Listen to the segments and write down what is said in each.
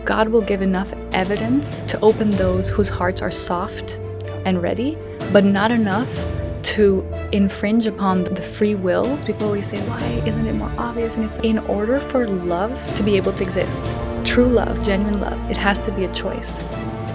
God will give enough evidence to open those whose hearts are soft and ready, but not enough to infringe upon the free will. People always say, why isn't it more obvious? And it's in order for love to be able to exist, true love, genuine love, it has to be a choice.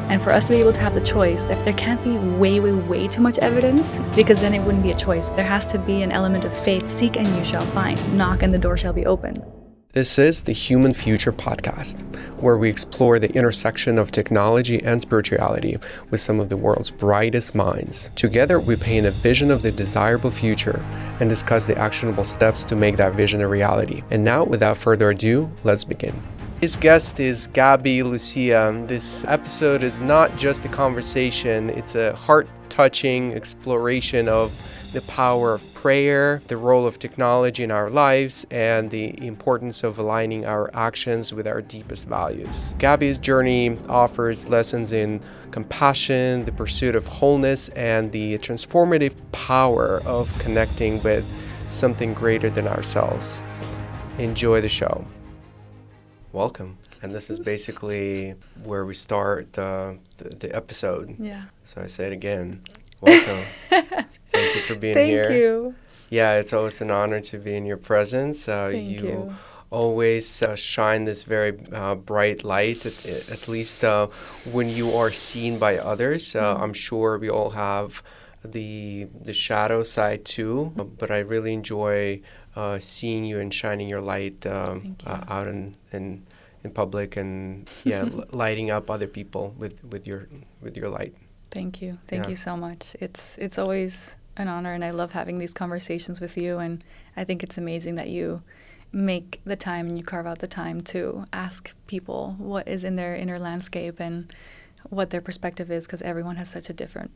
And for us to be able to have the choice, that there can't be way too much evidence, because then it wouldn't be a choice. There has to be an element of faith. Seek and you shall find. Knock and the door shall be opened. This is the Human Future Podcast, where we explore the intersection of technology and spirituality with some of the world's brightest minds. Together, we paint a vision of the desirable future and discuss the actionable steps to make that vision a reality. And now, without further ado, let's begin. Today's guest is Gaby Lucia. This episode is not just a conversation, it's a heart-touching exploration of the power of prayer, the role of technology in our lives, and the importance of aligning our actions with our deepest values. Gaby's journey offers lessons in compassion, the pursuit of wholeness, and the transformative power of connecting with something greater than ourselves. Enjoy the show. Welcome. And this is basically where we start the episode. Yeah. So I say it again. Welcome. Thank you for being here. Thank you. Yeah, it's always an honor to be in your presence. Thank you. Always shine this very bright light, at least when you are seen by others. I'm sure we all have the shadow side too, but I really enjoy seeing you and shining your light out in public, and lighting up other people with your light. Thank you. Thank you so much. It's always an honor, and I love having these conversations with you, and I think it's amazing that you make the time and you carve out the time to ask people what is in their inner landscape and what their perspective is, because everyone has such a different,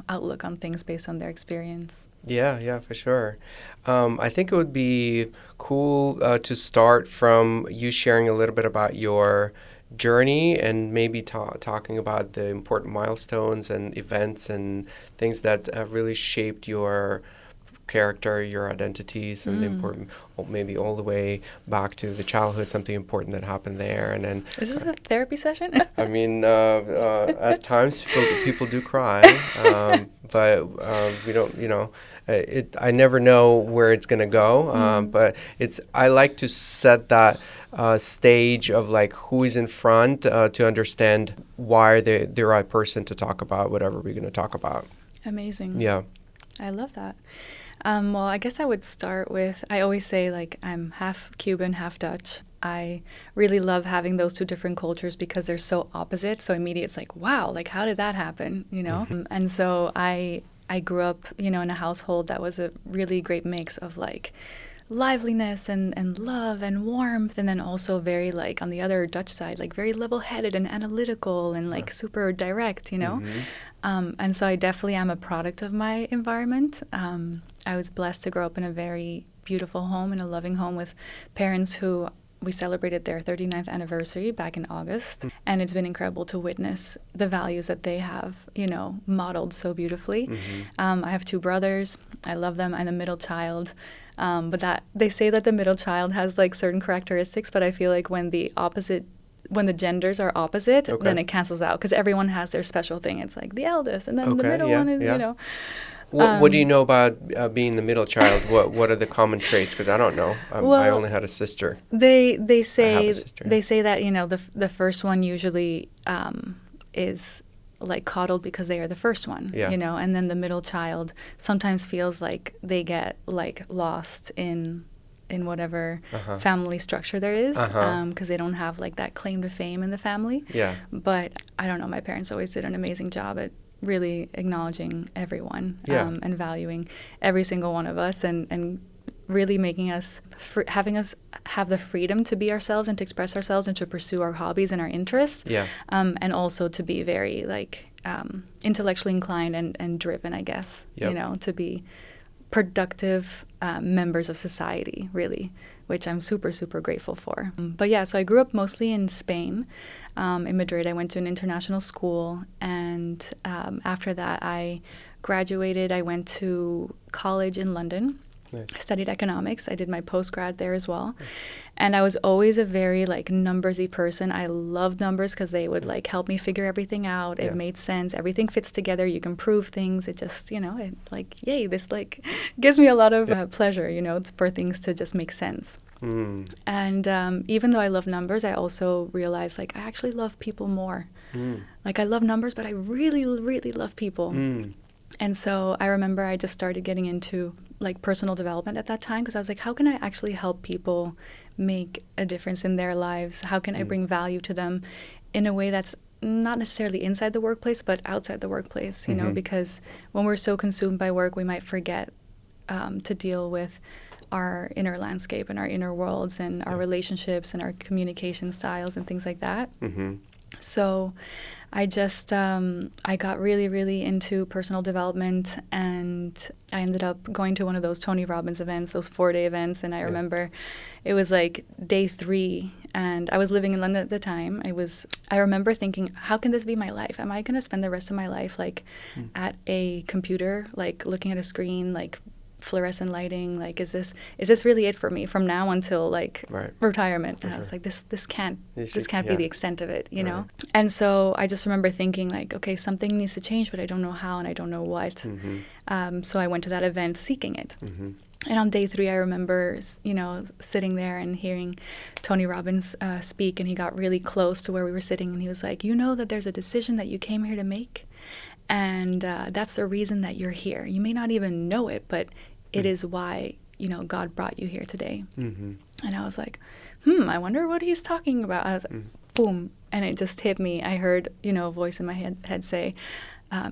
outlook on things based on their experience. Yeah, for sure. I think it would be cool to start from you sharing a little bit about your journey, and maybe talking about the important milestones and events and things that really shaped your character, your identity, some of the important, maybe all the way back to the childhood, something important that happened there. And then is this a therapy session? I mean, at times people do cry, but we don't, I never know where it's gonna go. But I like to set that stage of like who is in front to understand why they're the right person to talk about whatever we're gonna talk about. Amazing. Yeah. I love that. Well, I guess I would start with, I always say like I'm half Cuban, half Dutch. I really love having those two different cultures because they're so opposite. So immediately it's like, wow, like how did that happen, Mm-hmm. And so I grew up, in a household that was a really great mix of like liveliness and love and warmth, and then also very like on the other Dutch side, like very level-headed and analytical and like super direct, Mm-hmm. And so I definitely am a product of my environment. I was blessed to grow up in a very beautiful home, in a loving home with parents who we celebrated their 39th anniversary back in August. And it's been incredible to witness the values that they have, modeled so beautifully. I have two brothers. I love them. I'm the middle child. But that they say that the middle child has like certain characteristics, but I feel like when the genders are opposite, then it cancels out, because everyone has their special thing. It's like the eldest, and then the middle one is, What do you know about being the middle child? What are the common traits? Because I don't know. I only had a sister. They say that the first one usually is like coddled because they are the first one, and then the middle child sometimes feels like they get like lost in whatever family structure there is, because they don't have like that claim to fame in the family. Yeah. But I don't know. My parents always did an amazing job at really acknowledging everyone, and valuing every single one of us, and really making us, having us have the freedom to be ourselves and to express ourselves and to pursue our hobbies and our interests, and also to be very like intellectually inclined and driven, I guess, to be productive members of society, really, which I'm super, super grateful for. But yeah, so I grew up mostly in Spain. In Madrid, I went to an international school, and after that I graduated. I went to college in London, Nice. I studied economics. I did my postgrad there as well. And I was always a very like numbersy person. I loved numbers because they would like help me figure everything out. It made sense. Everything fits together. You can prove things. It just, you know, it like, yay, this like gives me a lot of pleasure, you know, for things to just make sense. And even though I love numbers, I also realized like I actually love people more. Like I love numbers, but I really, really love people. And so I remember I just started getting into like personal development at that time because I was like, how can I actually help people make a difference in their lives? How can I bring value to them in a way that's not necessarily inside the workplace, but outside the workplace, you know, because when we're so consumed by work, we might forget to deal with our inner landscape and our inner worlds and our relationships and our communication styles and things like that. So I just, I got really, really into personal development, and I ended up going to one of those Tony Robbins events, those 4-day events. And I remember it was like day 3, and I was living in London at the time. I remember thinking, how can this be my life? Am I going to spend the rest of my life like at a computer, like looking at a screen, like fluorescent lighting? Like, is this really it for me from now until like retirement? And I was like, this can't be the extent of it, you know? And so I just remember thinking like, okay, something needs to change, but I don't know how and I don't know what. So I went to that event seeking it. And on day 3, I remember, you know, sitting there and hearing Tony Robbins speak, and he got really close to where we were sitting, and he was like, you know that there's a decision that you came here to make, and that's the reason that you're here. You may not even know it, but it is why, you know, God brought you here today. And I was like, I wonder what he's talking about. I was like, boom, and it just hit me. I heard, you know, a voice in my head say,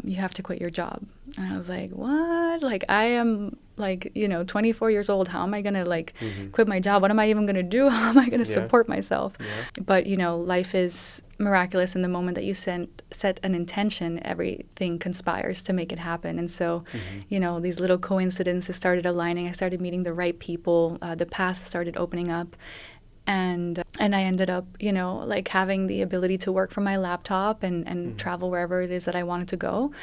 you have to quit your job. And I was like, what? Like, I am like, you know, 24 years old. How am I going to like quit my job? What am I even going to do? How am I going to support myself? But, you know, life is miraculous. In the moment that you set an intention, everything conspires to make it happen. And so, you know, these little coincidences started aligning. I started meeting the right people. The path started opening up. And I ended up, you know, like having the ability to work from my laptop and travel wherever it is that I wanted to go.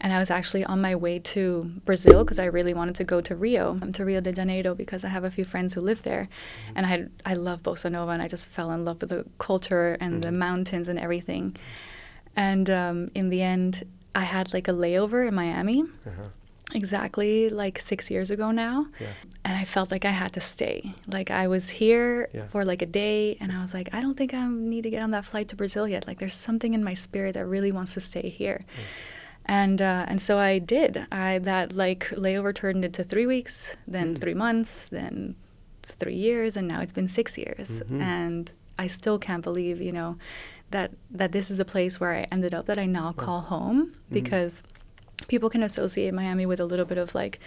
And I was actually on my way to Brazil because I really wanted to go to Rio de Janeiro, because I have a few friends who live there. And I love Bossa Nova, and I just fell in love with the culture and the mountains and everything. And in the end, I had like a layover in Miami. Exactly like 6 years ago now. And I felt like I had to stay. Like I was here for like a day, and I was like, I don't think I need to get on that flight to Brazil yet. Like there's something in my spirit that really wants to stay here. And so I did. That like layover turned into 3 weeks, then 3 months, then 3 years, and now it's been 6 years. And I still can't believe, you know, that this is a place where I ended up, that I now call home, because people can associate Miami with a little bit of like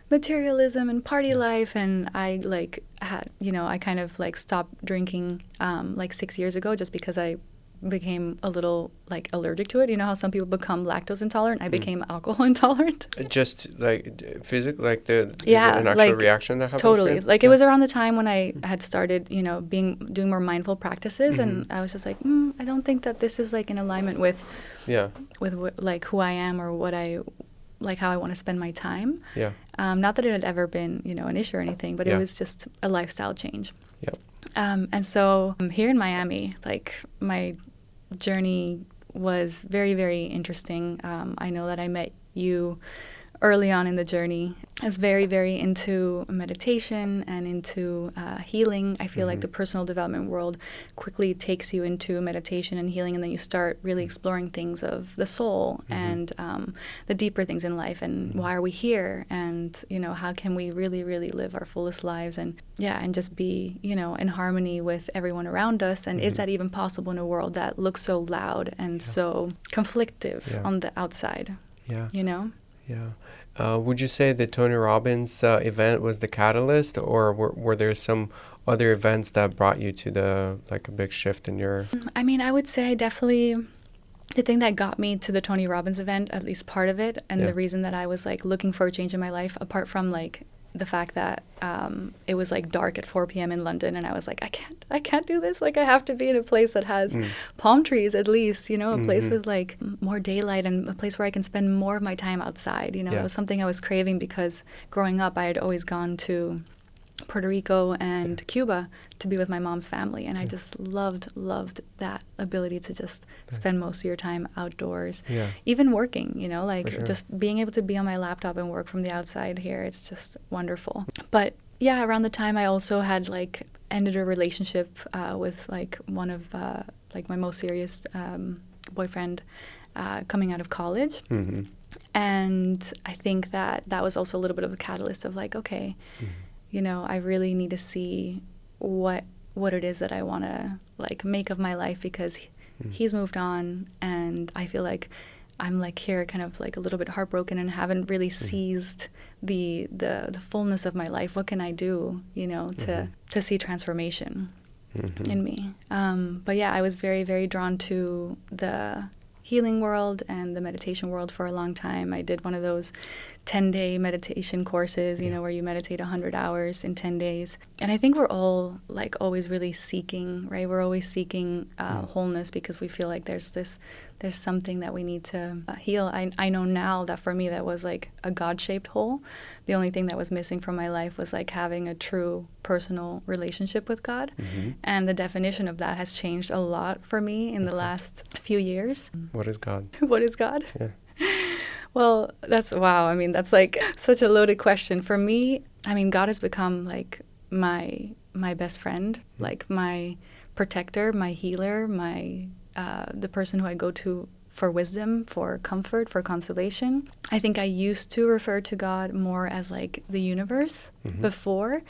materialism and party life, and I like had, you know, I kind of like stopped drinking like 6 years ago just because I became a little like allergic to it. You know how some people become lactose intolerant? I became alcohol intolerant. Just like physical, like is it an actual like, reaction that happens? Totally. Like it was around the time when I had started, you know, doing more mindful practices, and I was just like, I don't think that this is like in alignment with like who I am or what I like, how I want to spend my time. Not that it had ever been, you know, an issue or anything, but it was just a lifestyle change. And so here in Miami, like my journey was very, very interesting. I know that I met you early on in the journey. I was very, very into meditation and into healing. I feel like the personal development world quickly takes you into meditation and healing, and then you start really exploring things of the soul and the deeper things in life, and why are we here, and, you know, how can we really, really live our fullest lives, and and just be, you know, in harmony with everyone around us. And is that even possible in a world that looks so loud and so conflictive on the outside? You know? Would you say the Tony Robbins event was the catalyst, or were there some other events that brought you to a big shift in your... I mean, I would say definitely the thing that got me to the Tony Robbins event, at least part of it, and the reason that I was like looking for a change in my life, apart from like the fact that it was like dark at 4 p.m. in London, and I was like, I can't do this. Like, I have to be in a place that has palm trees at least, you know, a place with like more daylight and a place where I can spend more of my time outside. You know, that was something I was craving because growing up I had always gone to Puerto Rico and Cuba to be with my mom's family, and I just loved that ability to just spend most of your time outdoors, even working, you know, like just being able to be on my laptop and work from the outside here. It's just wonderful. But yeah, around the time I also had like ended a relationship with like one of like my most serious boyfriend coming out of college. And I think that was also a little bit of a catalyst of like, okay, you know, I really need to see what it is that I want to like make of my life, because he's moved on, and I feel like I'm like here kind of like a little bit heartbroken and haven't really seized the fullness of my life. What can I do, you know, to see transformation in me? But yeah, I was very, very drawn to the healing world and the meditation world for a long time. I did one of those 10-day meditation courses, you know, where you meditate 100 hours in 10 days. And I think we're all like always really seeking, right? We're always seeking wholeness, because we feel like there's something that we need to heal. I know now that for me that was like a God-shaped hole. The only thing that was missing from my life was like having a true personal relationship with God. And the definition of that has changed a lot for me in the last few years. What is God? What is God? Yeah. Well, wow. I mean, that's like such a loaded question. For me, I mean, God has become like my best friend, like my protector, my healer, my the person who I go to for wisdom, for comfort, for consolation. I think I used to refer to God more as like the universe before.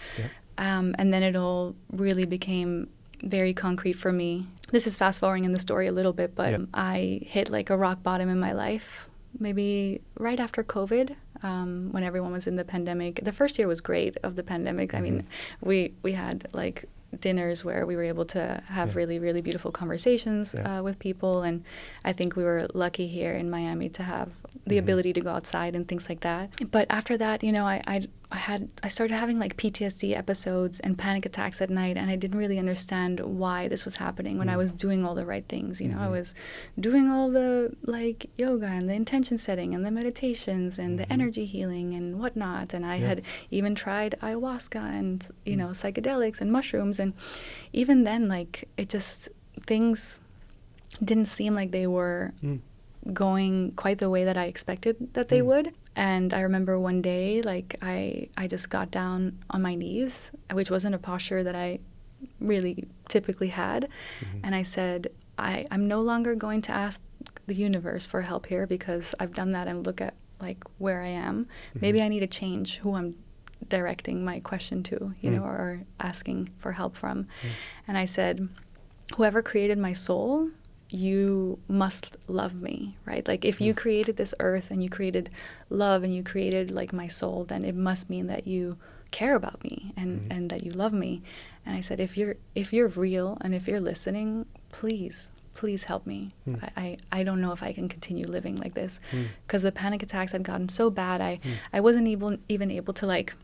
And then it all really became very concrete for me. This is fast forwarding in the story a little bit, but I hit like a rock bottom in my life, maybe right after COVID, when everyone was in the pandemic. The first year was great of the pandemic. I mean, we had like dinners where we were able to have really, really beautiful conversations with people. And I think we were lucky here in Miami to have the ability to go outside and things like that. But after that, you know, I started having like PTSD episodes and panic attacks at night, and I didn't really understand why this was happening when I was doing all the right things. You know, I was doing all the like yoga and the intention setting and the meditations and the energy healing and whatnot. And I had even tried ayahuasca and, you know, psychedelics and mushrooms. And even then, like, it just, things didn't seem like they were going quite the way that I expected that they would. And I remember one day, like, I just got down on my knees, which wasn't a posture that I really typically had. And I said, I'm no longer going to ask the universe for help here, because I've done that, and look at, like, where I am. Maybe I need to change who I'm directing my question to, you know, or asking for help from. And I said, whoever created my soul, you must love me, right? Like, if you created this earth and you created love and you created like my soul, then it must mean that you care about me and that you love me. And I said, if you're real and if you're listening, please help me. I don't know if I can continue living like this, because the panic attacks had gotten so bad. I wasn't even able to like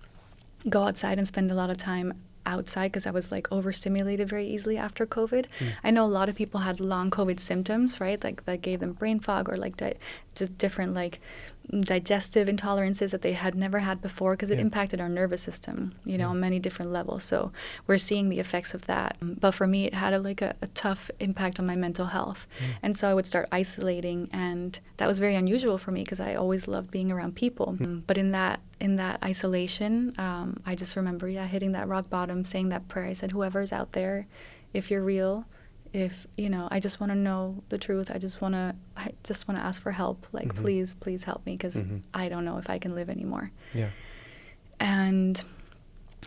go outside and spend a lot of time outside, because I was like overstimulated very easily after COVID. I know a lot of people had long COVID symptoms, right? Like that gave them brain fog, or like just different like digestive intolerances that they had never had before, because it impacted our nervous system, you know, on many different levels. So we're seeing the effects of that. But for me, it had a tough impact on my mental health. And so I would start isolating, and that was very unusual for me, because I always loved being around people. But in that isolation, I just remember, hitting that rock bottom, saying that prayer. I said, whoever's out there, if you're real, if, you know, I just want to know the truth. I just want to ask for help. Like, please help me, because I don't know if I can live anymore. Yeah. And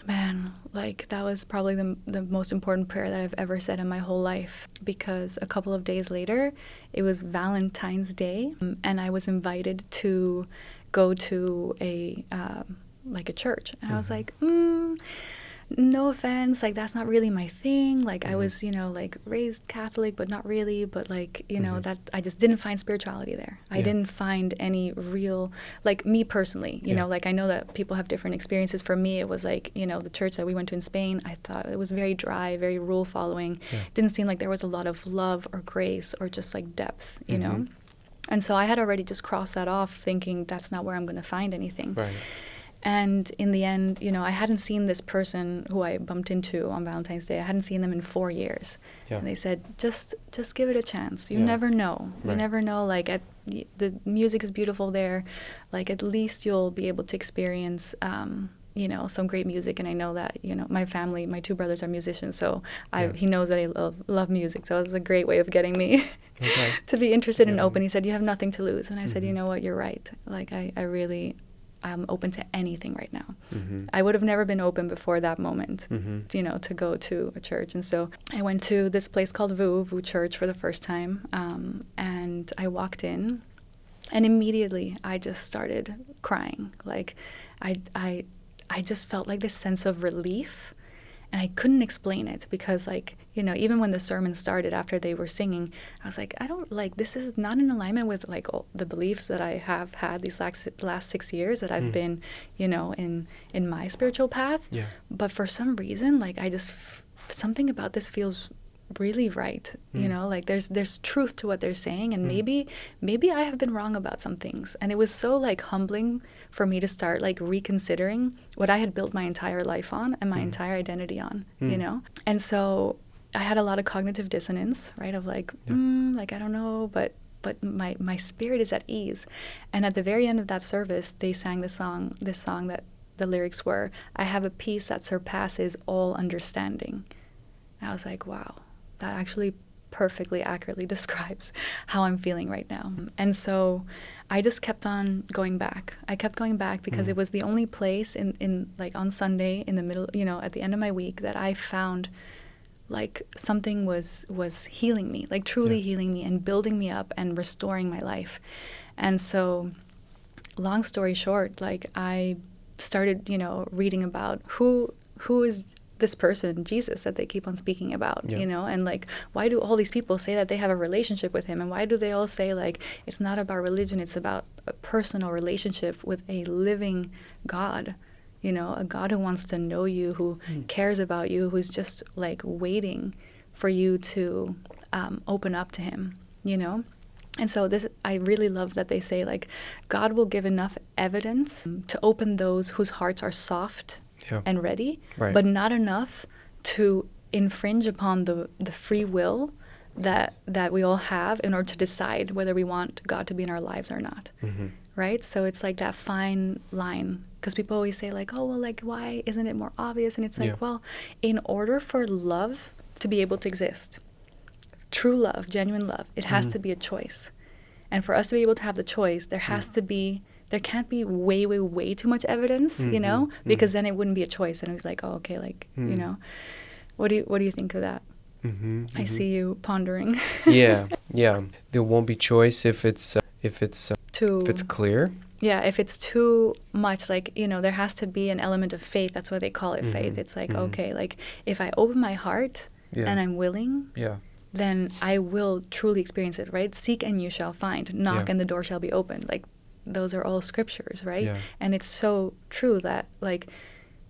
man, like, that was probably the most important prayer that I've ever said in my whole life, because a couple of days later, it was Valentine's Day, and I was invited to go to a church. And I was like, no offense, like that's not really my thing. Like I was, you know, like raised Catholic, but not really. But like, you know, that I just didn't find spirituality there. I didn't find any real, like me personally, you know, like I know that people have different experiences. For me, it was like, you know, the church that we went to in Spain, I thought it was very dry, very rule following. Didn't seem like there was a lot of love or grace or just like depth, you know. And so I had already just crossed that off, thinking that's not where I'm going to find anything. Right. And in the end, you know, I hadn't seen this person who I bumped into on Valentine's Day. I hadn't seen them in 4 years. Yeah. And they said, just give it a chance. You never know. You never know. Like, the music is beautiful there. Like, at least you'll be able to experience, you know, some great music. And I know that, you know, my family, my 2 brothers are musicians. So he knows that I love music. So it was a great way of getting me to be interested and open. He said, you have nothing to lose. And I said, you know what, you're right. Like, I'm open to anything right now. I would have never been open before that moment, you know, to go to a church. And so I went to this place called VOUS Church for the first time. And I walked in, and immediately I just started crying. Like, I just felt like this sense of relief, and I couldn't explain it because, like, you know, even when the sermon started after they were singing, I was like, I don't, like, this is not in alignment with, like, all the beliefs that I have had these last 6 years that I've been, you know, in my spiritual path. Yeah. But for some reason, like, something about this feels really right, you know, like there's truth to what they're saying, and maybe I have been wrong about some things. And it was so, like, humbling for me to start, like, reconsidering what I had built my entire life on and my entire identity on, you know. And so I had a lot of cognitive dissonance, right, of like, like, I don't know, but my spirit is at ease. And at the very end of that service, they sang this song that the lyrics were, I have a peace that surpasses all understanding. And I was like, wow, that actually perfectly accurately describes how I'm feeling right now. And so I just kept on going back. I kept going back because it was the only place in like on Sunday in the middle, you know, at the end of my week, that I found like something was healing me, like truly healing me and building me up and restoring my life. And so, long story short, like, I started, you know, reading about who is this person, Jesus, that they keep on speaking about, you know, and like, why do all these people say that they have a relationship with him? And why do they all say, like, it's not about religion, it's about a personal relationship with a living God, you know, a God who wants to know you, who cares about you, who's just, like, waiting for you to open up to him, you know? And so I really love that they say, like, God will give enough evidence to open those whose hearts are soft and ready, but not enough to infringe upon the free will that we all have in order to decide whether we want God to be in our lives or not, right? So it's like that fine line, because people always say, like, oh, well, like, why isn't it more obvious? And it's like, well, in order for love to be able to exist, true love, genuine love, it has to be a choice. And for us to be able to have the choice, there can't be way too much evidence, you know, because then it wouldn't be a choice. And it was like, oh, okay, like, you know, what do you think of that? I see you pondering. yeah. There won't be choice if it's clear. Yeah, if it's too much, like, you know, there has to be an element of faith. That's why they call it faith. It's like, okay, like, if I open my heart and I'm willing, then I will truly experience it, right? Seek and you shall find. Knock and the door shall be opened. Like, those are all scriptures, right? Yeah. And it's so true that, like,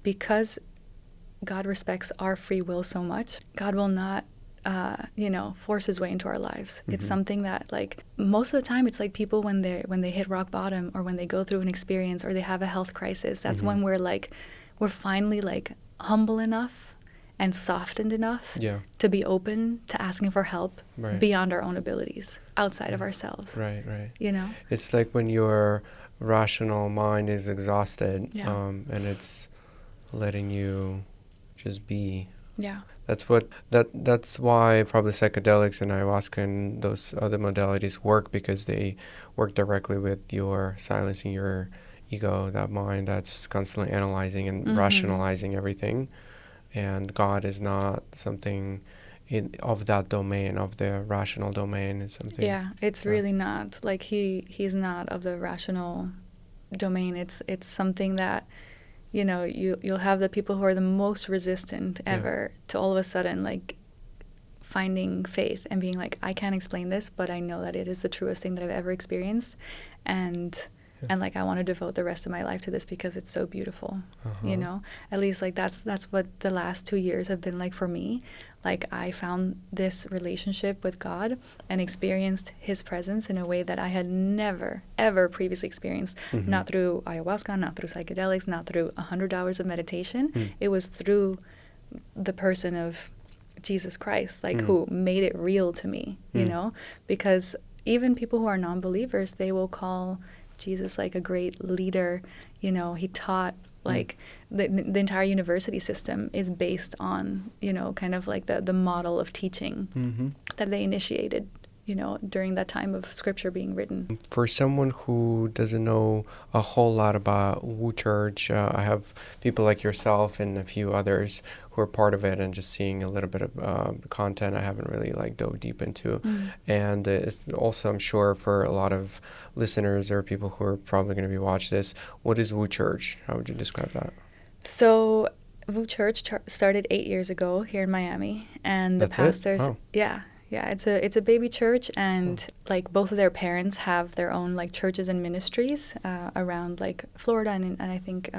because God respects our free will so much, God will not, you know, force his way into our lives. It's something that, like, most of the time, it's like people when they hit rock bottom, or when they go through an experience, or they have a health crisis, that's when we're finally, like, humble enough and softened enough to be open to asking for help beyond our own abilities, outside of ourselves. Right. You know? It's like when your rational mind is exhausted, and it's letting you just be. Yeah. That's why probably psychedelics and ayahuasca and those other modalities work, because they work directly with your silencing your ego, that mind that's constantly analyzing and rationalizing everything. And God is not something of that domain, of the rational domain. It's something. Yeah, it's really not. Like, he's not of the rational domain. It's something that, you know, you'll have the people who are the most resistant ever to all of a sudden like finding faith and being like, I can't explain this, but I know that it is the truest thing that I've ever experienced, and like I want to devote the rest of my life to this because it's so beautiful. You know, at least like that's what the last 2 years have been like for me. Like I found this relationship with God and experienced his presence in a way that I had never ever previously experienced, not through ayahuasca, not through psychedelics, not through 100 hours of meditation. It was through the person of Jesus Christ, like who made it real to me, you know, because even people who are non-believers, they will call Jesus like a great leader. You know, he taught like the entire university system is based on, you know, kind of like the model of teaching that they initiated, you know, during that time of scripture being written. For someone who doesn't know a whole lot about VOUS Church, I have people like yourself and a few others who are part of it, and just seeing a little bit of the content I haven't really like dove deep into. And it's also, I'm sure, for a lot of listeners or people who are probably going to be watching this, what is VOUS Church? How would you describe that? So VOUS Church started 8 years ago here in Miami, and the pastors, yeah, it's a baby church, and like both of their parents have their own like churches and ministries around like Florida and I think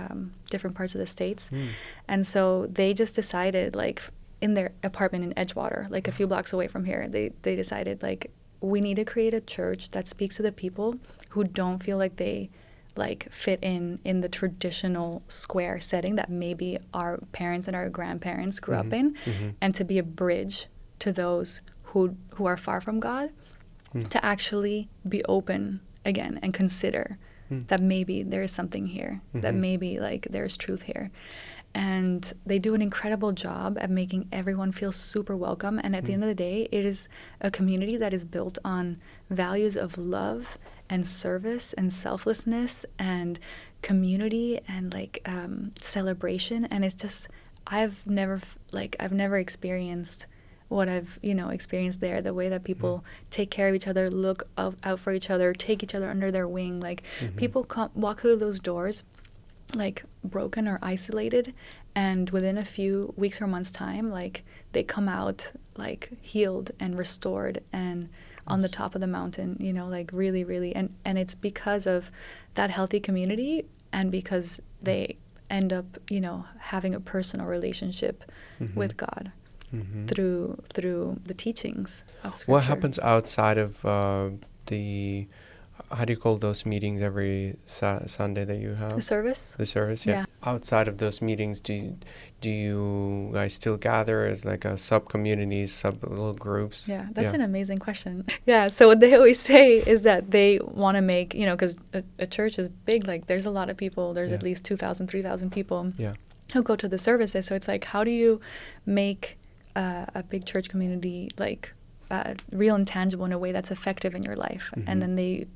different parts of the States. And so they just decided, like in their apartment in Edgewater, like a few blocks away from here, they decided like we need to create a church that speaks to the people who don't feel like they like fit in the traditional square setting that maybe our parents and our grandparents grew up in, and to be a bridge to those who are far from God, to actually be open again and consider that maybe there is something here, that maybe like there's truth here. And they do an incredible job at making everyone feel super welcome. And at the end of the day, it is a community that is built on values of love and service and selflessness and community and like celebration. And it's just, I've never experienced what I've, you know, experienced there, the way that people take care of each other, look out for each other, take each other under their wing. Like people walk through those doors like broken or isolated, and within a few weeks or months time, like they come out like healed and restored and on the top of the mountain, you know, like really, really. And it's because of that healthy community, and because they end up, you know, having a personal relationship with God. Through the teachings of Scripture. What happens outside of the, how do you call those meetings every Sunday that you have? The service? The service, yeah. Outside of those meetings, do you guys still gather as like a sub-communities, sub-little groups? Yeah, that's an amazing question. Yeah, so what they always say is that they want to make, you know, because a church is big, like there's a lot of people, there's at least 2,000, 3,000 people who go to the services. So it's like, how do you make a big church community like real and tangible in a way that's effective in your life? And then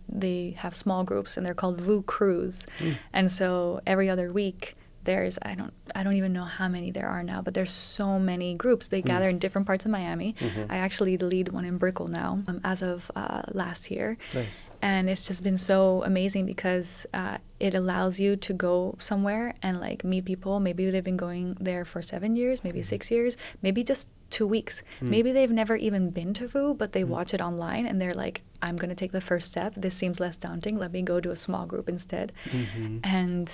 they have small groups, and they're called VOUS crews. And so every other week there's I don't even know how many there are now, but there's so many groups. They gather in different parts of Miami. I actually lead one in Brickell now, as of last year. Nice. And it's just been so amazing because it allows you to go somewhere and like meet people. Maybe they've been going there for 7 years, maybe 6 years, maybe just 2 weeks. Maybe they've never even been to VOUS, but they watch it online and they're like, I'm going to take the first step. This seems less daunting. Let me go to a small group instead. And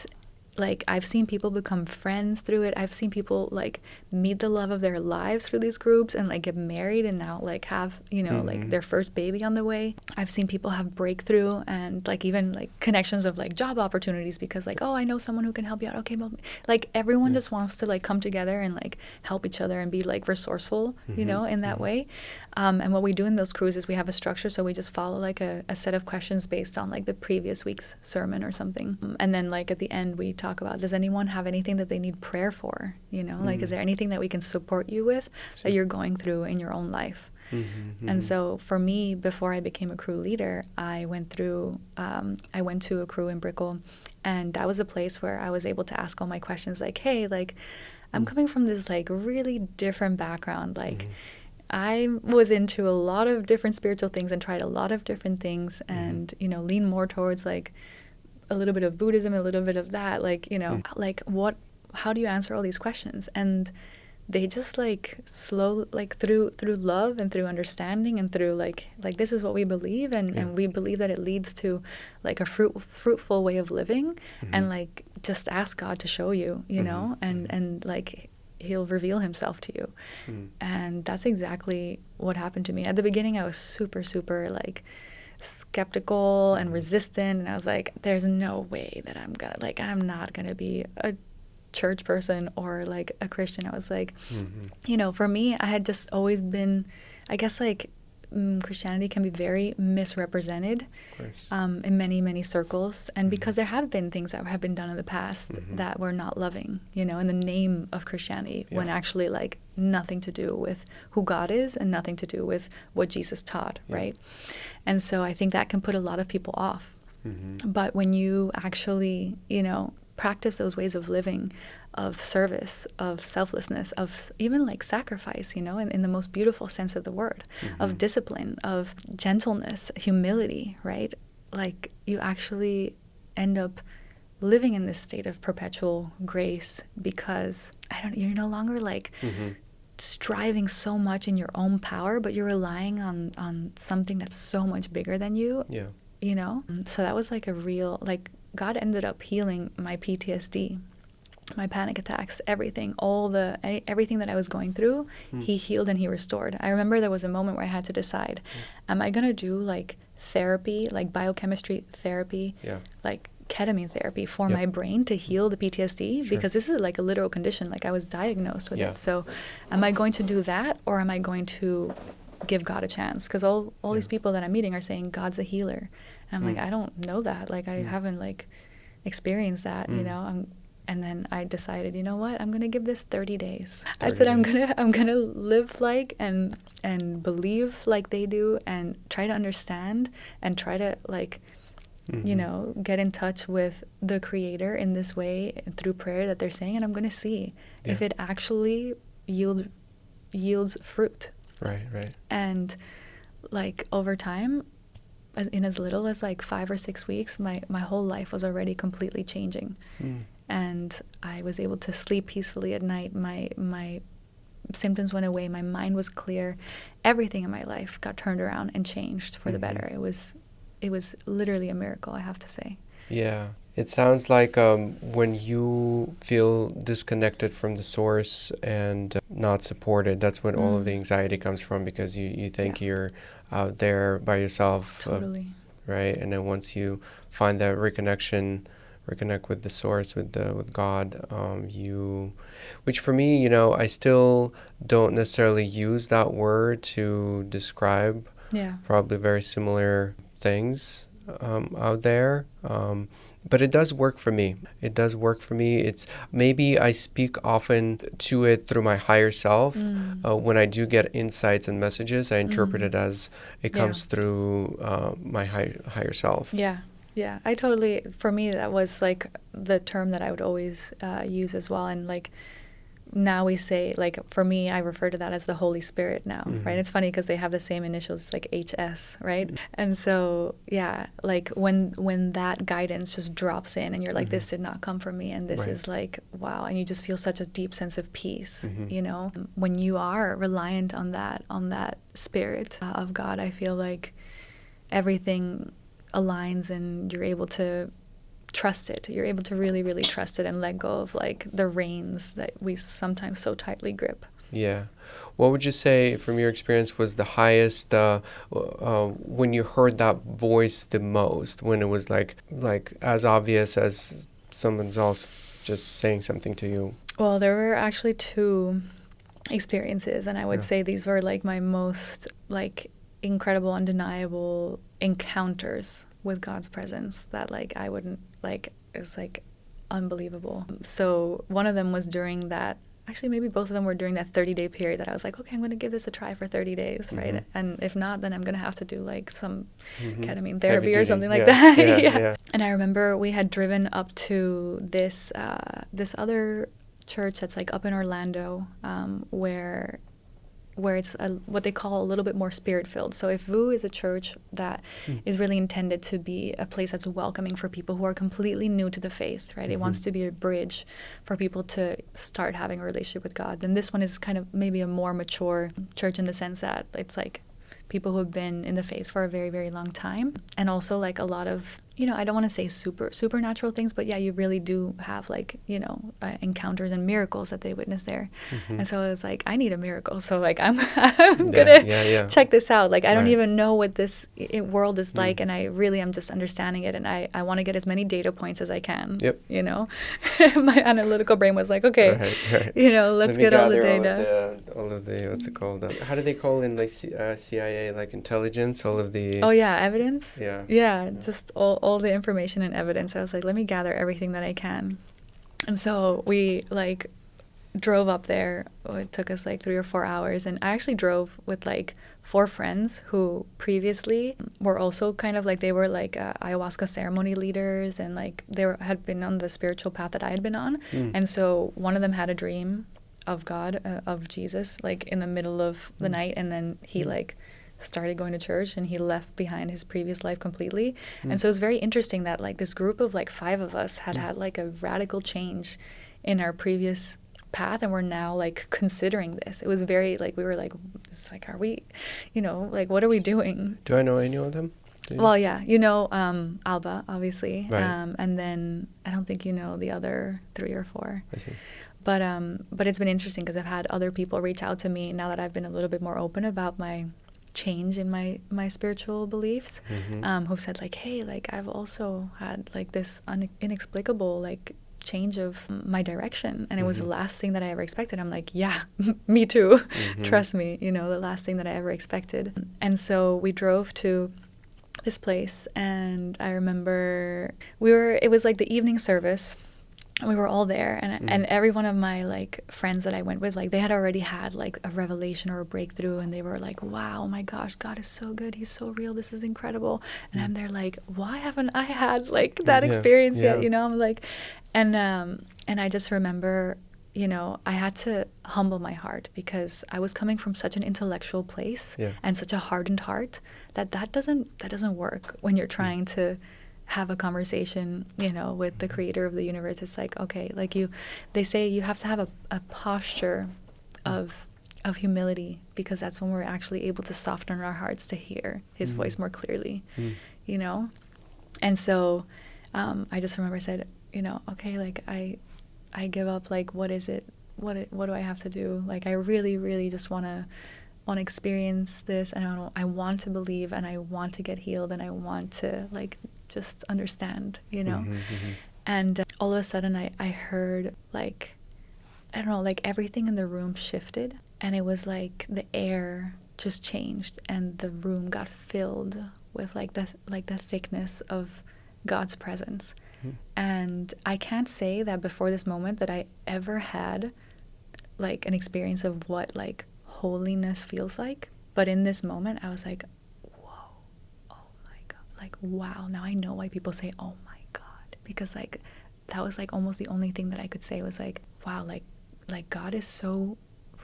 like I've seen people become friends through it. I've seen people like meet the love of their lives through these groups and like get married and now like have, you know, like their first baby on the way. I've seen people have breakthrough and like even like connections of like job opportunities because like, oh, I know someone who can help you out. Okay, well, like everyone just wants to like come together and like help each other and be like resourceful, you know, in that way. And what we do in those crews is we have a structure. So we just follow like a set of questions based on like the previous week's sermon or something. And then like at the end we talk about, does anyone have anything that they need prayer for? You know, like is there anything that we can support you with that you're going through in your own life? And so for me, before I became a crew leader, I went to a crew in Brickell, and that was a place where I was able to ask all my questions like, hey, like I'm coming from this like really different background, like I was into a lot of different spiritual things and tried a lot of different things and, you know, lean more towards like a little bit of Buddhism, a little bit of that, like, you know, like how do you answer all these questions? And they just like through love and through understanding and through like this is what we believe, and we believe that it leads to like a fruitful way of living, and like just ask God to show you, you know, and like he'll reveal himself to you. And that's exactly what happened to me. At the beginning I was super like skeptical and resistant, and I was like, there's no way that I'm not gonna be a church person or like a Christian. I was like, you know, for me, I had just always been, I guess, like Christianity can be very misrepresented in many circles, and because there have been things that have been done in the past that were not loving, you know, in the name of Christianity, when actually like nothing to do with who God is and nothing to do with what Jesus taught, right? And so I think that can put a lot of people off. But when you actually, you know, practice those ways of living, of service, of selflessness, of even like sacrifice, you know, in the most beautiful sense of the word, of discipline, of gentleness, humility, right? Like you actually end up living in this state of perpetual grace, because you're no longer like striving so much in your own power, but you're relying on something that's so much bigger than you. You know? So that was like a real, like, God ended up healing my PTSD, my panic attacks, everything, everything that I was going through, he healed and he restored. I remember there was a moment where I had to decide, am I going to do like therapy, like biochemistry therapy, like ketamine therapy for my brain to heal the PTSD? Because this is like a literal condition, like I was diagnosed with it. So am I going to do that, or am I going to give God a chance? Because all these people that I'm meeting are saying God's a healer, and I'm like, I don't know that, like I haven't like experienced that, you know. And then I decided, you know what, I'm gonna give this 30 days. I said I'm gonna live like and believe like they do, and try to understand and try to like you know, get in touch with the Creator in this way through prayer that they're saying, and I'm gonna see if it actually yields fruit. Right. And like over time, in as little as like 5 or 6 weeks, my whole life was already completely changing. And I was able to sleep peacefully at night. My symptoms went away. My mind was clear. Everything in my life got turned around and changed for the better. It was literally a miracle, I have to say. Yeah. It sounds like when you feel disconnected from the source and not supported, that's when all of the anxiety comes from, because you think you're out there by yourself. Totally. Right? And then once you find that reconnect with the source, with God, which for me, you know, I still don't necessarily use that word to describe probably very similar things out there. But it does work for me. It's maybe I speak often to it through my higher self. When I do get insights and messages, I interpret it as it comes through my higher self. Yeah, for me, that was like the term that I would always use as well. And like now we say, like for me, I refer to that as the Holy Spirit now, right? It's funny because they have the same initials, it's like HS, right? And so, yeah, like when that guidance just drops in and you're like, this did not come from me, and this is like, wow, and you just feel such a deep sense of peace, you know? When you are reliant on that Spirit of God, I feel like everything aligns and you're able to trust it. You're able to really, really trust it and let go of like the reins that we sometimes so tightly grip. Yeah. What would you say from your experience was the highest, when you heard that voice the most, when it was like as obvious as someone else just saying something to you? Well, there were actually 2 experiences, and I would say these were like my most like incredible, undeniable encounters with God's presence that like I wouldn't like, it was like unbelievable. So one of them was during that, actually maybe both of them were during that 30-day period that I was like, okay, I'm going to give this a try for 30 days, right? And if not, then I'm going to have to do like some ketamine therapy or something like that. Yeah. And I remember we had driven up to this other church that's like up in Orlando, where where it's what they call a little bit more spirit-filled. So if VOUS is a church that is really intended to be a place that's welcoming for people who are completely new to the faith, right? It wants to be a bridge for people to start having a relationship with God. Then this one is kind of maybe a more mature church in the sense that it's like people who have been in the faith for a very, very long time. And also like a lot of, you know, I don't want to say supernatural things, but yeah, you really do have like, you know, encounters and miracles that they witness there. And so I was like, I need a miracle. So like, I'm gonna check this out. Like, I don't even know what this world is like. And I really am just understanding it. And I want to get as many data points as I can, you know. My analytical brain was like, okay, you know, let's get all the data. All of the, what's it called? How do they call in like CIA, like intelligence, all of the... Oh yeah, evidence? Yeah, just all the information and evidence. I was like, let me gather everything that I can. And so we like drove up there. It took us like 3 or 4 hours. And I actually drove with like 4 friends who previously were also kind of like, they were like ayahuasca ceremony leaders, and like had been on the spiritual path that I had been on. And so one of them had a dream of God, of Jesus, like in the middle of the night. And then he like started going to church, and he left behind his previous life completely. And so it was very interesting that like this group of like 5 of us had like a radical change in our previous path, and we're now like considering this. It was very like, we were like, it's like, are we, you know, like what are we doing? Do I know any of them? Well, yeah, you know, Alba, obviously, right. And then I don't think you know the other 3 or 4. I see. But it's been interesting because I've had other people reach out to me now that I've been a little bit more open about my change in my spiritual beliefs, who've said like, hey, like I've also had like this inexplicable like change of my direction, and it was the last thing that I ever expected. I'm like, yeah, me too. Trust me, you know, the last thing that I ever expected. And so we drove to this place, and I remember it was like the evening service. We were all there, and every one of my like friends that I went with, like they had already had like a revelation or a breakthrough, and they were like, wow, oh my gosh, God is so good, he's so real, this is incredible. And I'm there like, why haven't I had like that experience yet, you know? I'm like, and I just remember, you know, I had to humble my heart because I was coming from such an intellectual place and such a hardened heart that doesn't work when you're trying to have a conversation, you know, with the creator of the universe. It's like, okay, like they say you have to have a posture of humility, because that's when we're actually able to soften our hearts to hear his voice more clearly, you know? And so I just remember I said, you know, okay, like I give up, like, what is it? What do I have to do? Like, I really, really just want to experience this, and I want to believe, and I want to get healed, and I want to like just understand, you know. And all of a sudden I heard like, I don't know, like everything in the room shifted, and it was like the air just changed, and the room got filled with like the thickness of God's presence. And I can't say that before this moment that I ever had like an experience of what like holiness feels like, but in this moment I was like, whoa, oh my God, like wow, now I know why people say oh my God, because like that was like almost the only thing that I could say was like, wow, like God is so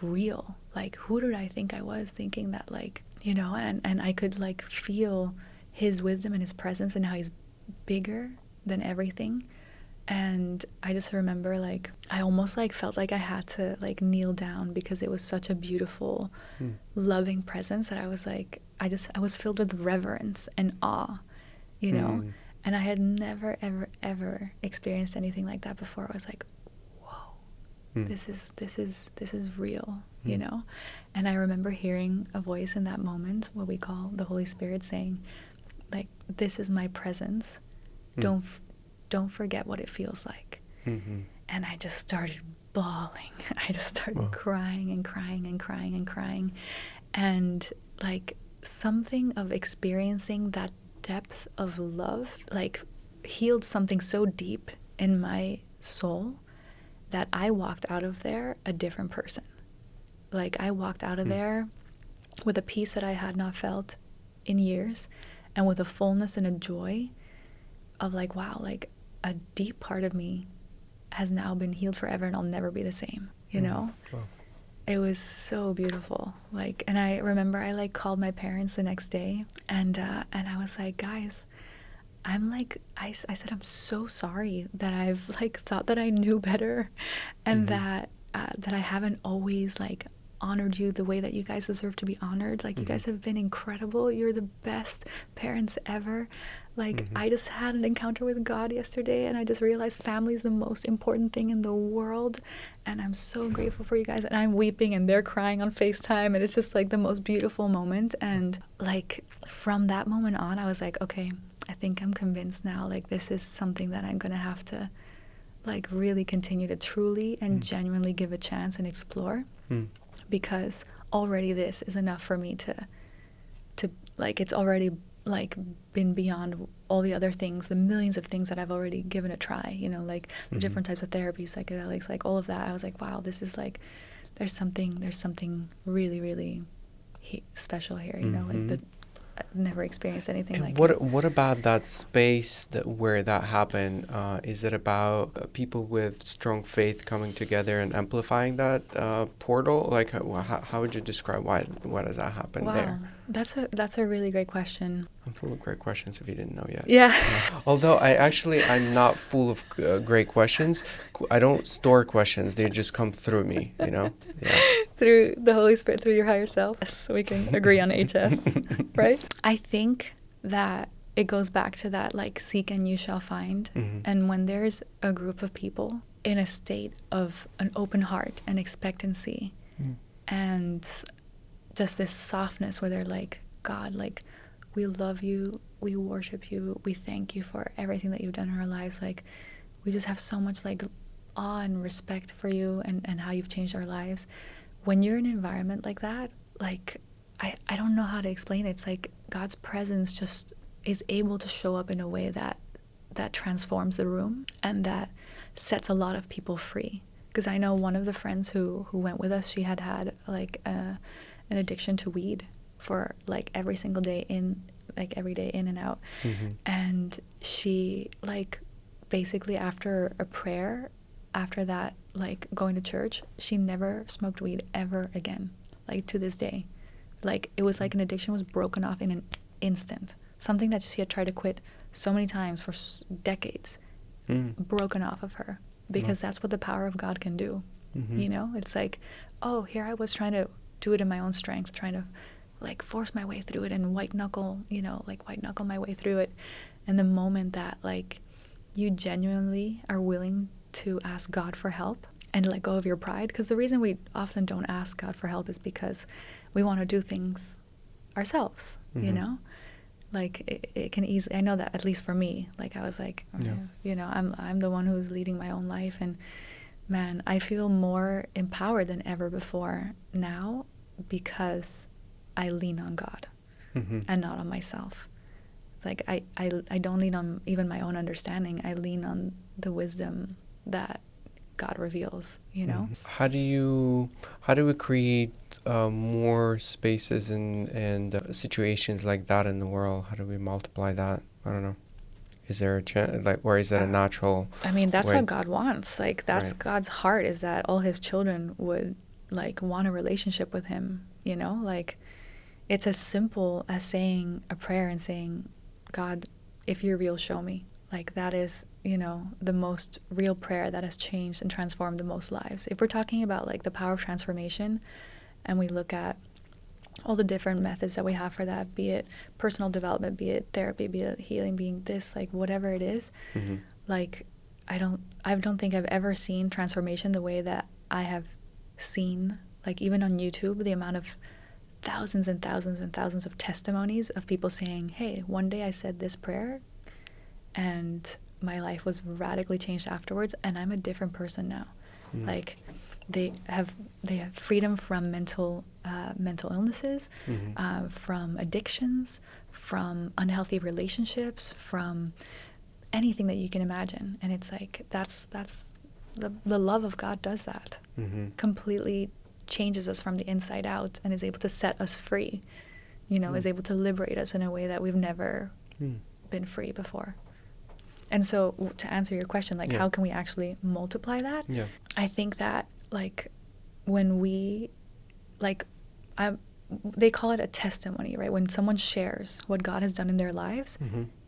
real. Like, who did I think I was, thinking that, like, you know, and I could like feel his wisdom and his presence and how he's bigger than everything. And I just remember like I almost like felt like I had to like kneel down, because it was such a beautiful loving presence that I was like, I was filled with reverence and awe, you know. And I had never ever experienced anything like that before. I was like, whoa, this is real, you know. And I remember hearing a voice in that moment, what we call the Holy Spirit, saying like, this is my presence, don't forget what it feels like. And I just started bawling. I just started crying and crying and crying and crying. And like something of experiencing that depth of love like healed something so deep in my soul that I walked out of there a different person. Like I walked out of there with a peace that I had not felt in years, and with a fullness and a joy of like, wow, like a deep part of me has now been healed forever, and I'll never be the same, you know? it was so beautiful. Like, and I remember I like called my parents the next day, and I was like, guys, I'm like, I said, I'm so sorry that I've like thought that I knew better, and that I haven't always like honored you the way that you guys deserve to be honored. Like, you guys have been incredible. You're the best parents ever. Like, I just had an encounter with God yesterday, and I just realized family is the most important thing in the world, and I'm so grateful for you guys. And I'm weeping, and they're crying on FaceTime, and it's just like the most beautiful moment. And like, from that moment on, I was like, okay, I think I'm convinced now, like, this is something that I'm gonna have to like really continue to truly and genuinely give a chance and explore, because already this is enough for me to like, it's already like been beyond all the other things, the millions of things that I've already given a try, you know, like the different types of therapy, psychedelics, like all of that. I was like, wow, this is like, there's something really, really special here, you know, like I've never experienced anything and like it. What about that space where that happened? Is it about people with strong faith coming together and amplifying that portal? Like, how would you describe why does that happen there? That's a really great question. I'm full of great questions if you didn't know yet. Yeah. Although I'm not full of great questions. I don't store questions. They just come through me, you know? Yeah. Through the Holy Spirit, through your higher self. Yes, we can agree on HS, right? I think that it goes back to that, like, seek and you shall find. And when there's a group of people in a state of an open heart and expectancy and just this softness where they're like, God, like, we love you, we worship you, we thank you for everything that you've done in our lives. Like, we just have so much like awe and respect for you and how you've changed our lives. When you're in an environment like that, like, I don't know how to explain it. It's like God's presence just is able to show up in a way that transforms the room and that sets a lot of people free. Because I know one of the friends who went with us, she had like an addiction to weed for like every single day, every day in and out. And she, like, basically after a prayer, after that, like, going to church, she never smoked weed ever again, like, to this day. Like, it was like an addiction was broken off in an instant. Something that she had tried to quit so many times for decades, broken off of her, because that's what the power of God can do. You know, it's like, oh, here I was trying to do it in my own strength, trying to like force my way through it and white knuckle my way through it. And the moment that, like, you genuinely are willing to ask God for help and let go of your pride, because the reason we often don't ask God for help is because we want to do things ourselves, you know? Like, it can easily, I know that, at least for me, like, I was like, you know, I'm the one who's leading my own life, and man, I feel more empowered than ever before now because I lean on God and not on myself. Like, I don't lean on even my own understanding. I lean on the wisdom that God reveals, you know? How do we create more spaces and situations like that in the world? How do we multiply that? I don't know. Is there a chance, like, or is that a natural? I mean, that's way? what God wants. Like, that's Right. God's heart, is that all his children would, like, want a relationship with him, you know? Like, it's as simple as saying a prayer and saying, God, if you're real, show me. Like, that is, you know, the most real prayer that has changed and transformed the most lives. If we're talking about, like, the power of transformation, and we look at all the different methods that we have for that, be it personal development, be it therapy, be it healing, being this, like, whatever it is, like, I don't think I've ever seen transformation the way that I have seen, like, even on YouTube, the amount of thousands and thousands and thousands of testimonies of people saying, hey, one day I said this prayer and my life was radically changed afterwards, and I'm a different person now. Like, they have freedom from mental illnesses, from addictions, from unhealthy relationships, from anything that you can imagine. And it's like, that's the love of God does that. Completely changes us from the inside out and is able to set us free, you know, is able to liberate us in a way that we've never been free before. And so, to answer your question, like, how can we actually multiply that? I think that, like, when we, like, they call it a testimony, right? When someone shares what God has done in their lives,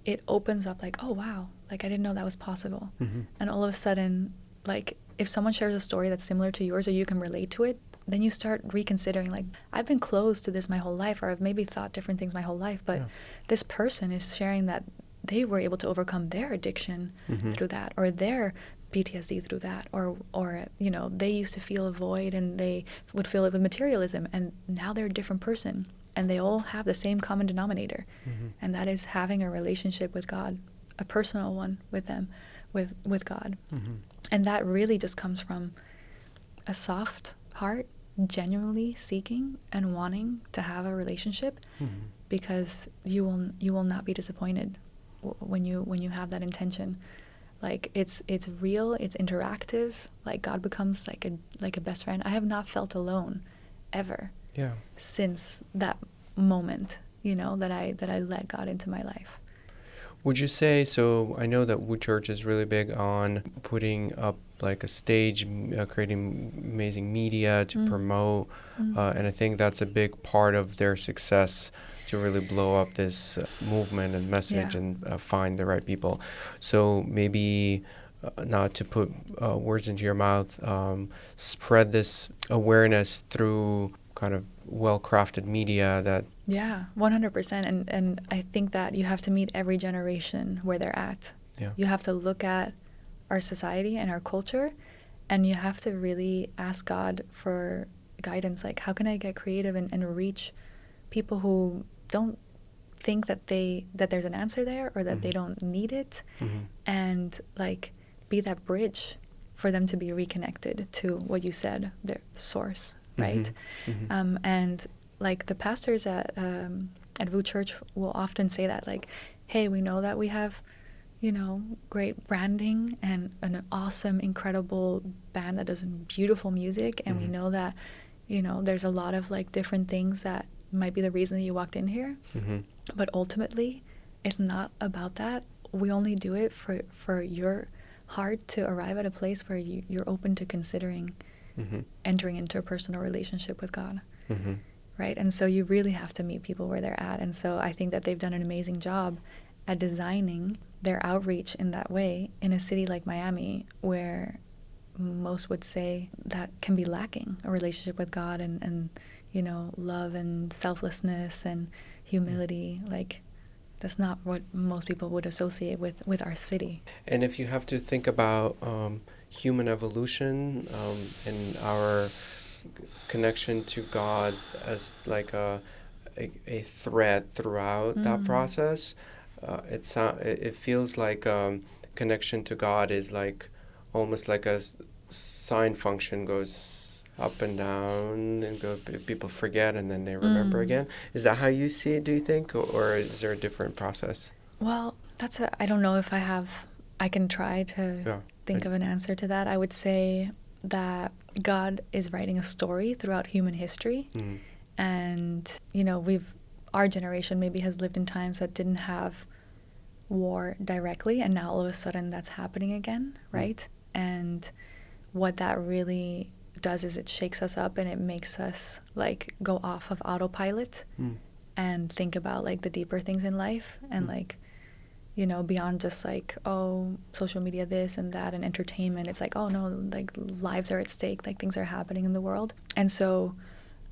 it opens up like, oh, wow, like, I didn't know that was possible. And all of a sudden, like, if someone shares a story that's similar to yours or you can relate to it, then you start reconsidering, like, I've been closed to this my whole life, or I've maybe thought different things my whole life, but this person is sharing that they were able to overcome their addiction through that, or their PTSD through that, or you know, they used to feel a void and they would fill it with materialism, and now they're a different person, and they all have the same common denominator, and that is having a relationship with God, a personal one with them, with God. And that really just comes from a soft heart, genuinely seeking and wanting to have a relationship, because you will not be disappointed when you have that intention. Like, it's real, it's interactive. Like, God becomes like a best friend. I have not felt alone ever since that moment, you know, that I let God into my life. Would you say, so I know that VOUS Church is really big on putting up like a stage, creating amazing media to promote, and I think that's a big part of their success, to really blow up this movement and message and find the right people. So maybe not to put words into your mouth, spread this awareness through kind of well-crafted media that... Yeah, 100%. And I think that you have to meet every generation where they're at. Yeah. You have to look at our society and our culture, and you have to really ask God for guidance. Like, how can I get creative and reach people who don't think that there's an answer there, or that they don't need it, and like be that bridge for them to be reconnected to what you said, the source, right? And like the pastors at VOUS Church will often say that, like, hey, we know that we have, you know, great branding and an awesome, incredible band that does beautiful music, and we know that, you know, there's a lot of like different things that might be the reason that you walked in here, but ultimately it's not about that. We only do it for your heart to arrive at a place where you're open to considering entering into a personal relationship with God, right? And so you really have to meet people where they're at. And so I think that they've done an amazing job at designing their outreach in that way in a city like Miami, where most would say that can be lacking a relationship with God and you know, love and selflessness and humility. Like, that's not what most people would associate with our city. And if you have to think about human evolution and our connection to God as like a thread throughout that process, it feels like connection to God is like almost like a sine function, goes up and down, and people forget and then they remember again. Is that how you see it, do you think, or is there a different process? Well, I don't know if I can try to think of an answer to that. I would say that God is writing a story throughout human history, and you know, our generation maybe has lived in times that didn't have war directly, and now all of a sudden that's happening again, right? And what that really does is it shakes us up, and it makes us like go off of autopilot and think about like the deeper things in life, and like, you know, beyond just like, oh, social media, this and that, and entertainment. It's like, oh no, like lives are at stake, like things are happening in the world. And so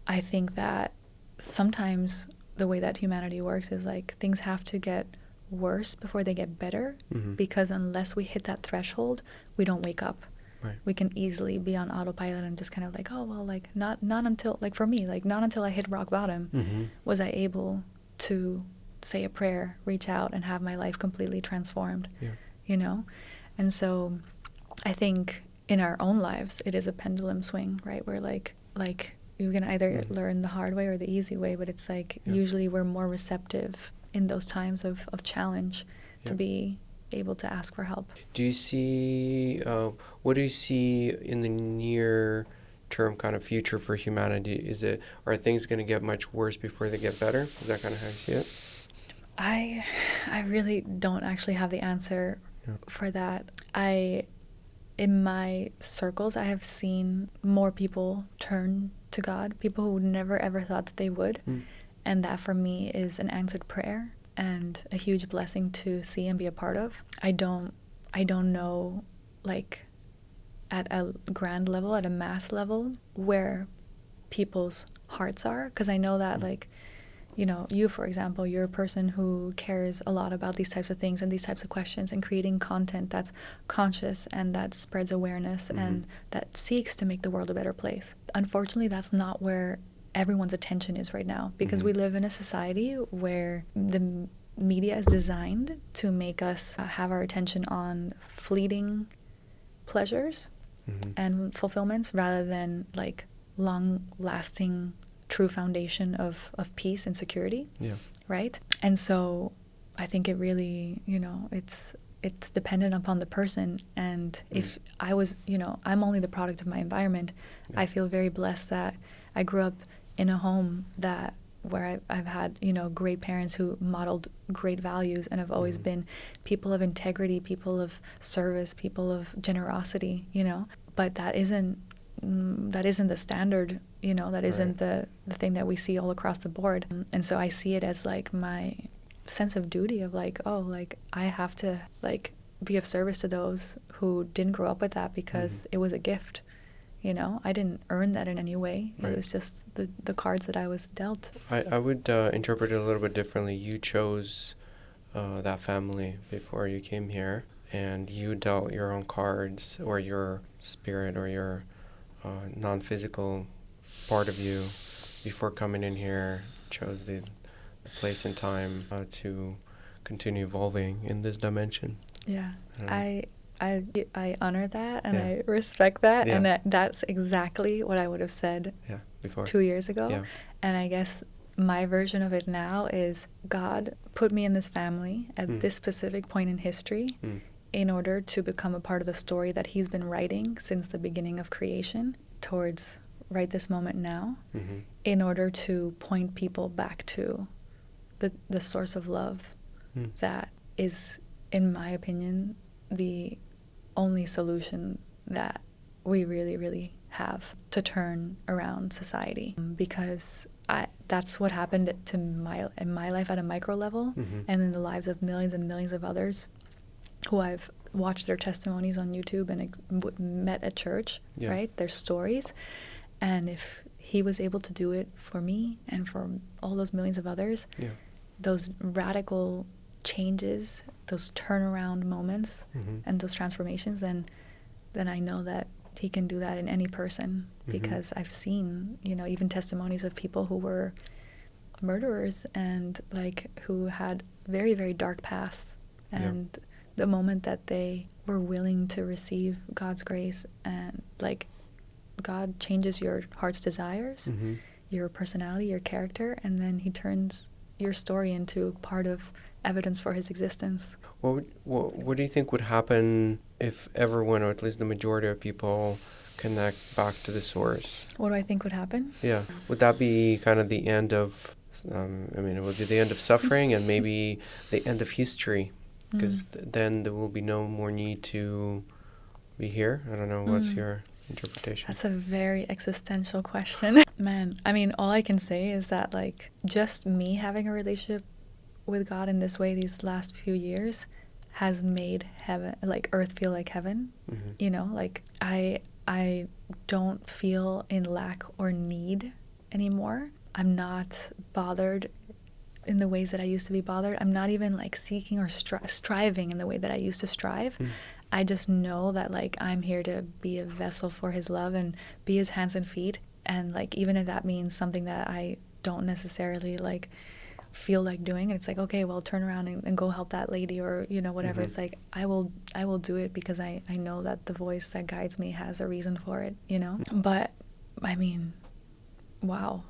I think that sometimes the way that humanity works is like things have to get worse before they get better, because unless we hit that threshold, we don't wake up. Right. We can easily be on autopilot and just kind of like, oh, well, like not until, like for me, like not until I hit rock bottom was I able to say a prayer, reach out, and have my life completely transformed, you know? And so I think in our own lives, it is a pendulum swing, right? Where like you can either learn the hard way or the easy way, but it's like usually we're more receptive in those times of challenge to be able to ask for help. Do you see, what do you see in the near term kind of future for humanity? Are things going to get much worse before they get better? Is that kind of how you see it? I really don't actually have the answer for that. I in my circles, I have seen more people turn to God, people who never ever thought that they would. And that for me is an answered prayer and a huge blessing to see and be a part of. I don't know, like, at a grand level, at a mass level, where people's hearts are, because I know that, like, you know, you, for example, you're a person who cares a lot about these types of things and these types of questions, and creating content that's conscious and that spreads awareness and that seeks to make the world a better place. Unfortunately, that's not where everyone's attention is right now, because we live in a society where the media is designed to make us have our attention on fleeting pleasures and fulfillments, rather than like long-lasting true foundation of peace and security. Right? And so I think it really, you know, it's dependent upon the person. And if I was, you know, I'm only the product of my environment. I feel very blessed that I grew up in a home where I've had, you know, great parents who modeled great values and have always been people of integrity, people of service, people of generosity, you know. But that isn't the standard, you know, that isn't the thing that we see all across the board. And so I see it as like my sense of duty of like, oh, like I have to like be of service to those who didn't grow up with that, because it was a gift. You know, I didn't earn that in any way. It was just the cards that I was dealt. I would interpret it a little bit differently. You chose that family before you came here, and you dealt your own cards, or your spirit, or your non-physical part of you before coming in here, chose the place and time to continue evolving in this dimension. Yeah, I honor that, and I respect that, and that's exactly what I would have said before 2 years ago. And I guess my version of it now is God put me in this family at this specific point in history in order to become a part of the story that he's been writing since the beginning of creation towards right this moment now, in order to point people back to the source of love that is, in my opinion, the only solution that we really, really have to turn around society. Because that's what happened in my life at a micro level, and in the lives of millions and millions of others who I've watched their testimonies on YouTube and met at church, right? Their stories. And if he was able to do it for me and for all those millions of others, those radical changes, those turnaround moments and those transformations, then I know that he can do that in any person, because I've seen, you know, even testimonies of people who were murderers and like who had very, very dark pasts, and the moment that they were willing to receive God's grace, and like God changes your heart's desires, your personality, your character, and then he turns your story into part of evidence for his existence. What do you think would happen if everyone, or at least the majority of people, connect back to the source? What do I think would happen? Yeah. Would that be kind of the end of, it would be the end of suffering and maybe the end of history, because then there will be no more need to be here? I don't know. What's your interpretation? That's a very existential question. Man, I mean, all I can say is that, like, just me having a relationship with God in this way these last few years has made heaven, like earth, feel like heaven. You know, like I don't feel in lack or need anymore. I'm not bothered in the ways that I used to be bothered. I'm not even like seeking or striving in the way that I used to strive. I just know that like I'm here to be a vessel for his love and be his hands and feet. And like, even if that means something that I don't necessarily like feel like doing, and it's like, okay, well, turn around and go help that lady, or, you know, whatever. It's like, I will do it, because I know that the voice that guides me has a reason for it, you know. But I mean, wow,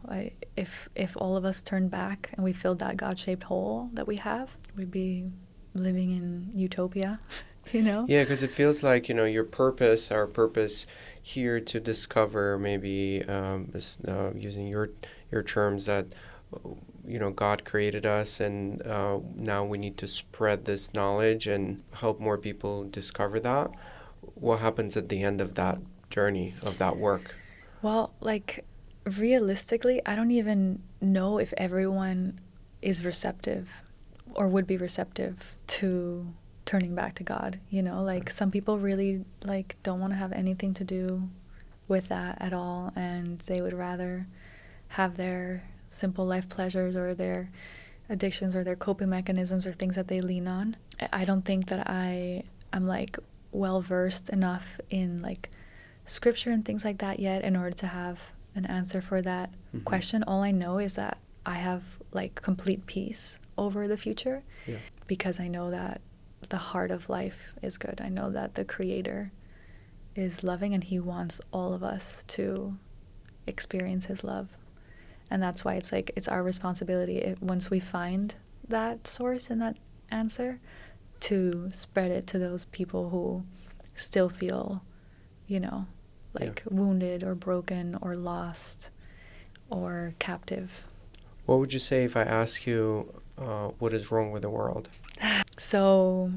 if all of us turned back and we filled that God-shaped hole that we have, we'd be living in utopia. You know? Yeah, because it feels like, you know, our purpose here to discover, maybe using your terms, that, you know, God created us, and now we need to spread this knowledge and help more people discover that. what happens at the end of that journey, of that work? Well, like, realistically, I don't even know if everyone is receptive or would be receptive to turning back to God, you know? Like, some people really, like, don't want to have anything to do with that at all, and they would rather have their simple life pleasures or their addictions or their coping mechanisms or things that they lean on. I don't think that I'm like well versed enough in like scripture and things like that yet in order to have an answer for that question. All I know is that I have like complete peace over the future because I know that the heart of life is good. I know that the Creator is loving and He wants all of us to experience His love. And that's why it's like it's our responsibility, once we find that source and that answer, to spread it to those people who still feel, you know, like wounded or broken or lost or captive. What would you say if I ask you what is wrong with the world? So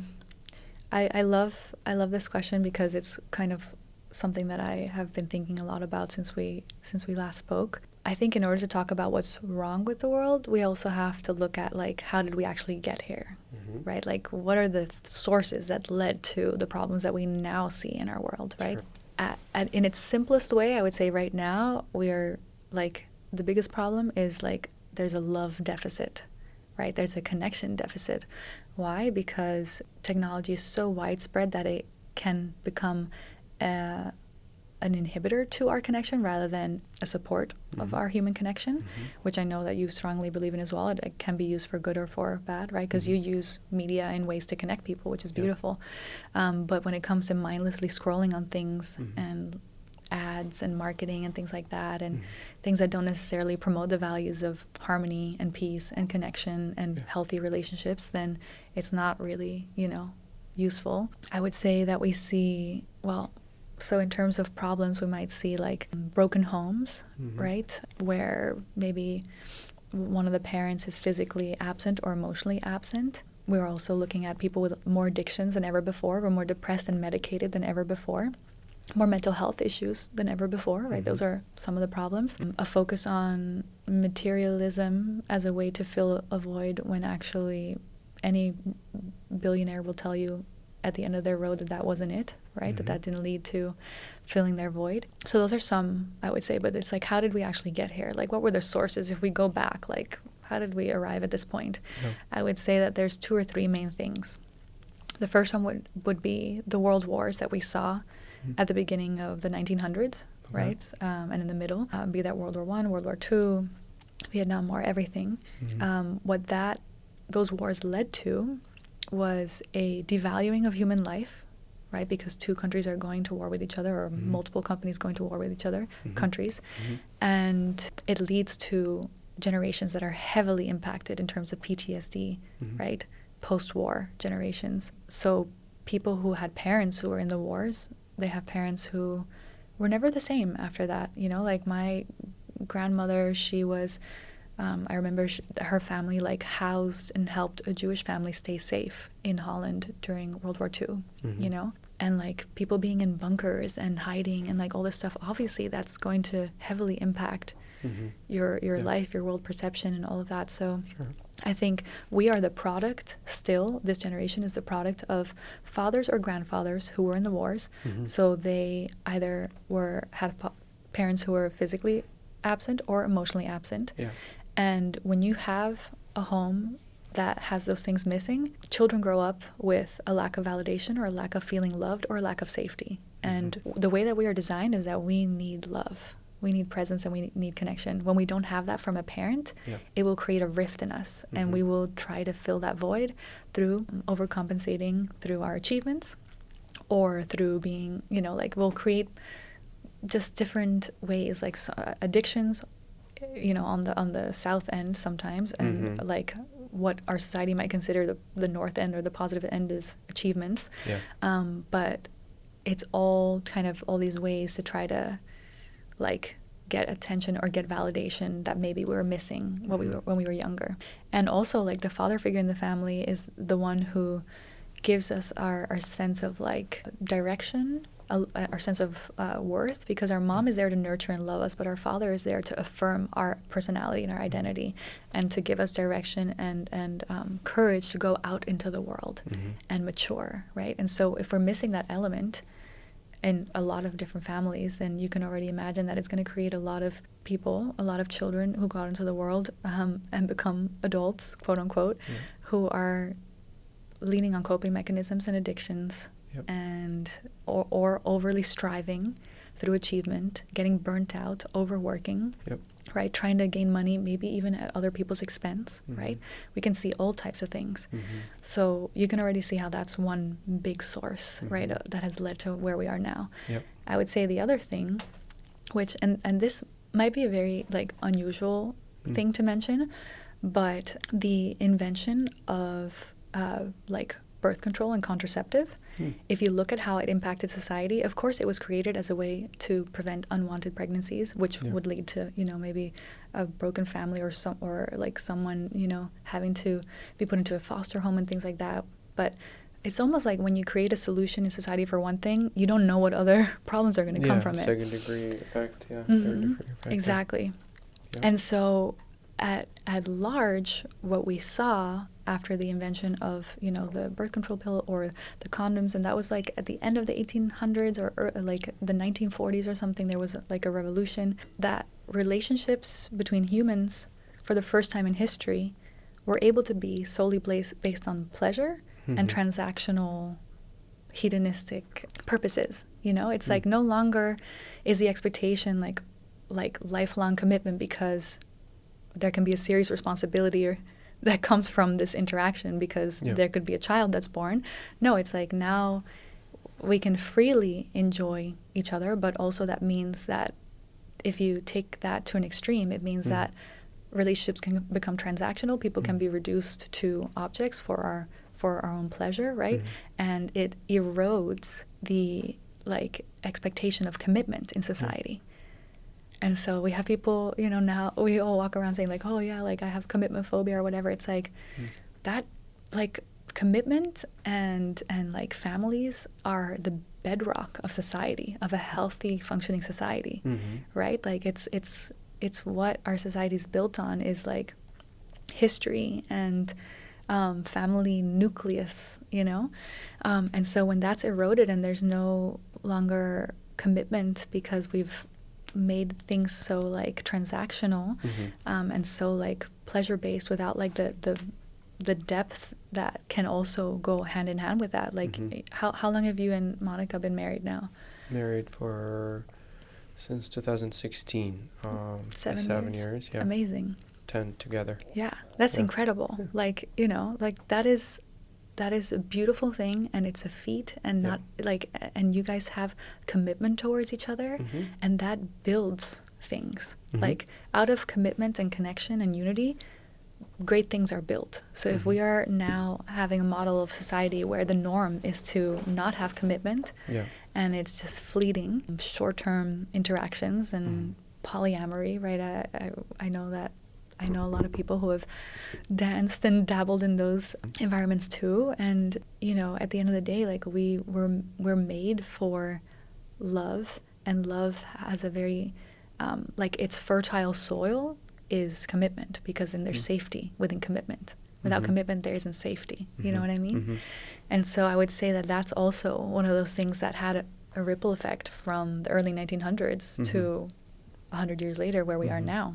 I love this question because it's kind of something that I have been thinking a lot about since we last spoke. I think in order to talk about what's wrong with the world, we also have to look at like how did we actually get here, right? Like what are the sources that led to the problems that we now see in our world, right? Sure. In its simplest way, I would say right now we are like the biggest problem is like there's a love deficit, right? There's a connection deficit. Why? Because technology is so widespread that it can become an inhibitor to our connection rather than a support of our human connection, which I know that you strongly believe in as well. It can be used for good or for bad, right? Because you use media in ways to connect people, which is beautiful. But when it comes to mindlessly scrolling on things and ads and marketing and things like that, and things that don't necessarily promote the values of harmony and peace and connection and healthy relationships, then it's not really, you know, useful. I would say that we see, well, so in terms of problems, we might see like broken homes, right? Where maybe one of the parents is physically absent or emotionally absent. We're also looking at people with more addictions than ever before. We're more depressed and medicated than ever before. More mental health issues than ever before, right? Those are some of the problems. A focus on materialism as a way to fill a void when actually any billionaire will tell you at the end of their road that wasn't it, right? That didn't lead to filling their void. So those are some, I would say, but it's like, how did we actually get here? Like, what were the sources? If we go back, like, how did we arrive at this point? I would say that there's 2 or 3 main things. The first one would be the world wars that we saw at the beginning of the 1900s, right? And in the middle, be that World War I, World War II, Vietnam War, everything. What those wars led to was a devaluing of human life, right? Because 2 countries are going to war with each other, or multiple companies going to war with each other, countries. And it leads to generations that are heavily impacted in terms of PTSD, right? Post-war generations. So people who had parents who were in the wars, they have parents who were never the same after that. You know, like my grandmother, she was... I remember her family like housed and helped a Jewish family stay safe in Holland during World War II, you know? And like people being in bunkers and hiding and like all this stuff, obviously that's going to heavily impact your life, your world perception and all of that. So I think we are the product still, this generation is the product of fathers or grandfathers who were in the wars. So they either had parents who were physically absent or emotionally absent. And when you have a home that has those things missing, children grow up with a lack of validation or a lack of feeling loved or a lack of safety. And the way that we are designed is that we need love. We need presence and we need connection. When we don't have that from a parent, it will create a rift in us. And we will try to fill that void through overcompensating through our achievements or through being, you know, like we'll create just different ways, like addictions, you know, on the south end sometimes, and like what our society might consider the north end or the positive end is achievements. But it's all kind of all these ways to try to like get attention or get validation that maybe we were missing when we were younger. And also like the father figure in the family is the one who gives us our sense of like direction, our sense of worth, because our mom is there to nurture and love us, but our father is there to affirm our personality and our identity, and to give us direction and courage to go out into the world and mature, right? And so if we're missing that element in a lot of different families, then you can already imagine that it's going to create a lot of people, a lot of children who go out into the world and become adults, quote unquote, who are leaning on coping mechanisms and addictions, and or overly striving through achievement, getting burnt out, overworking, right? Trying to gain money, maybe even at other people's expense, right? We can see all types of things. So you can already see how that's one big source, right? That has led to where we are now. I would say the other thing, which, and this might be a very like unusual thing to mention, but the invention of like birth control and contraceptive, if you look at how it impacted society, of course it was created as a way to prevent unwanted pregnancies, which would lead to, you know, maybe a broken family or like someone, you know, having to be put into a foster home and things like that. But it's almost like when you create a solution in society for one thing, you don't know what other problems are going to come from it. Second degree effect, third degree effect. Exactly. And so at large, what we saw after the invention of, you know, the birth control pill or the condoms, and that was like at the end of the 1800s or like the 1940s or something, there was like a revolution that relationships between humans for the first time in history were able to be solely based on pleasure and transactional hedonistic purposes. You know, it's like no longer is the expectation like lifelong commitment because there can be a serious responsibility that comes from this interaction because there could be a child that's born. No, it's like now we can freely enjoy each other, but also that means that if you take that to an extreme, it means that relationships can become transactional. People can be reduced to objects for our own pleasure, right? And it erodes the like expectation of commitment in society. And so we have people, you know, now we all walk around saying like, oh yeah, like I have commitment phobia or whatever. It's like that, like commitment and like families are the bedrock of society, of a healthy functioning society, right? Like it's what our society is built on, is like history and family nucleus, you know? And so when that's eroded and there's no longer commitment because we've made things so like transactional and so like pleasure based without like the depth that can also go hand in hand with that. Like how long have you and Monica been married now? Married since 2016. 7 years. Yeah. Amazing. 10 together. Yeah, that's incredible. Like, you know, like that is a beautiful thing, and it's a feat, and not like, and you guys have commitment towards each other, and that builds things. Like out of commitment and connection and unity, great things are built. So if we are now having a model of society where the norm is to not have commitment, and it's just fleeting, short-term interactions and polyamory, right? I know that. I know a lot of people who have danced and dabbled in those environments too. And, you know, at the end of the day, like we're made for love, and love has a very, like its fertile soil is commitment, because then there's safety within commitment. Without commitment, there isn't safety. You know what I mean? And so I would say that that's also one of those things that had a ripple effect from the early 1900s to 100 years later, where we are now.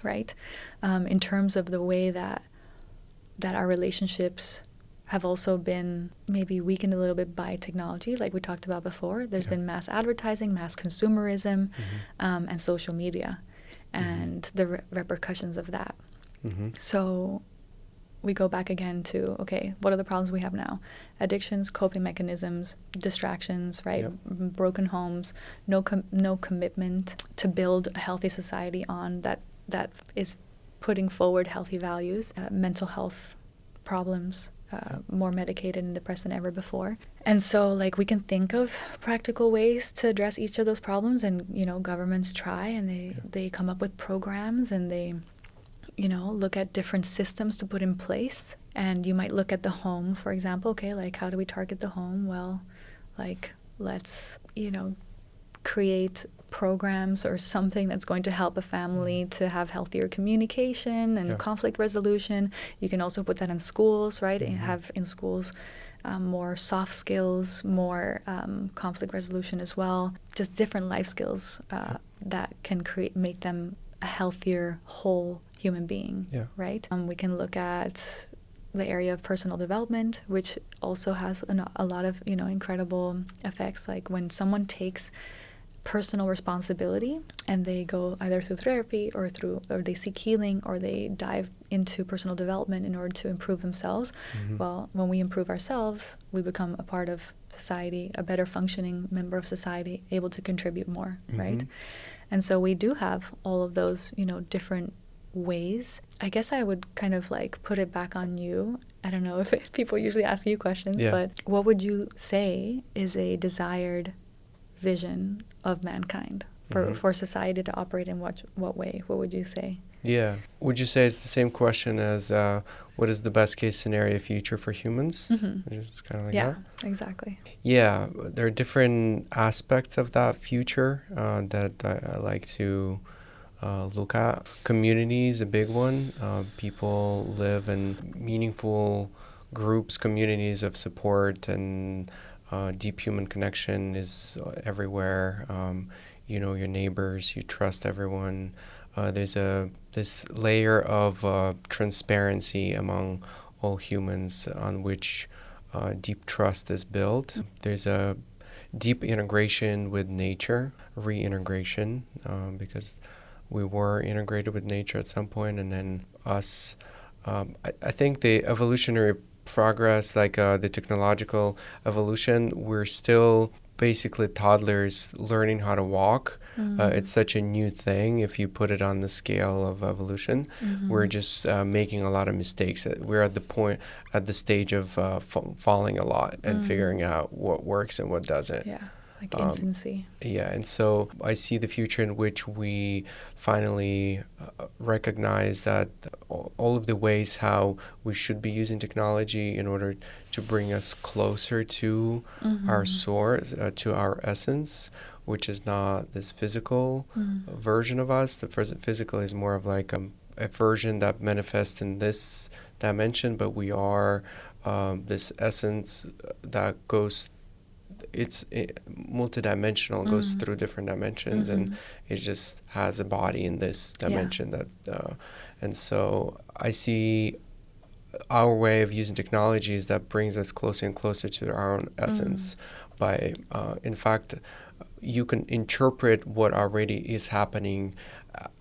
Right? In terms of the way that our relationships have also been maybe weakened a little bit by technology, like we talked about before. There's been mass advertising, mass consumerism, and social media, and the repercussions of that. So we go back again to, okay, what are the problems we have now? Addictions, coping mechanisms, distractions, right? Broken homes, no commitment to build a healthy society on that is putting forward healthy values, mental health problems, more medicated and depressed than ever before. And so like we can think of practical ways to address each of those problems, and, you know, governments try, and they come up with programs, and they look at different systems to put in place. And you might look at the home, for example. Okay, like, how do we target the home? Well, like, let's, create programs or something that's going to help a family to have healthier communication and conflict resolution. You can also put that in schools, right? And have in schools more soft skills, more conflict resolution as well. Just different life skills that can make them a healthier, whole human being, right? We can look at the area of personal development, which also has a lot of, incredible effects. Like when someone takes personal responsibility and they go either through therapy or they seek healing or they dive into personal development in order to improve themselves. Well, when we improve ourselves, we become a part of society, a better functioning member of society, able to contribute more, right? And so we do have all of those, different ways. I guess I would kind of like put it back on you. I don't know if people usually ask you questions, but what would you say is a desired vision of mankind for society to operate in what way? What would you say? Yeah. Would you say it's the same question as what is the best case scenario future for humans? It's kind of like that? Yeah, exactly. Yeah, there are different aspects of that future that I like to look at. Community is a big one. People live in meaningful groups, communities of support, and deep human connection is everywhere. Your neighbors, you trust everyone. There's this layer of transparency among all humans on which deep trust is built. There's a deep integration with nature, reintegration, because we were integrated with nature at some point, and then us. I think the evolutionary progress, like the technological evolution, we're still basically toddlers learning how to walk. It's such a new thing if you put it on the scale of evolution. We're just making a lot of mistakes. We're at the stage of falling a lot and figuring out what works and what doesn't. Yeah, like infancy. Yeah, and so I see the future in which we finally recognize that all of the ways how we should be using technology in order to bring us closer to our source, to our essence, which is not this physical version of us. The physical is more of like a version that manifests in this dimension, but we are this essence that goes. It's multidimensional, goes through different dimensions, and it just has a body in this dimension and so I see our way of using technology is that brings us closer and closer to our own essence by, in fact, you can interpret what already is happening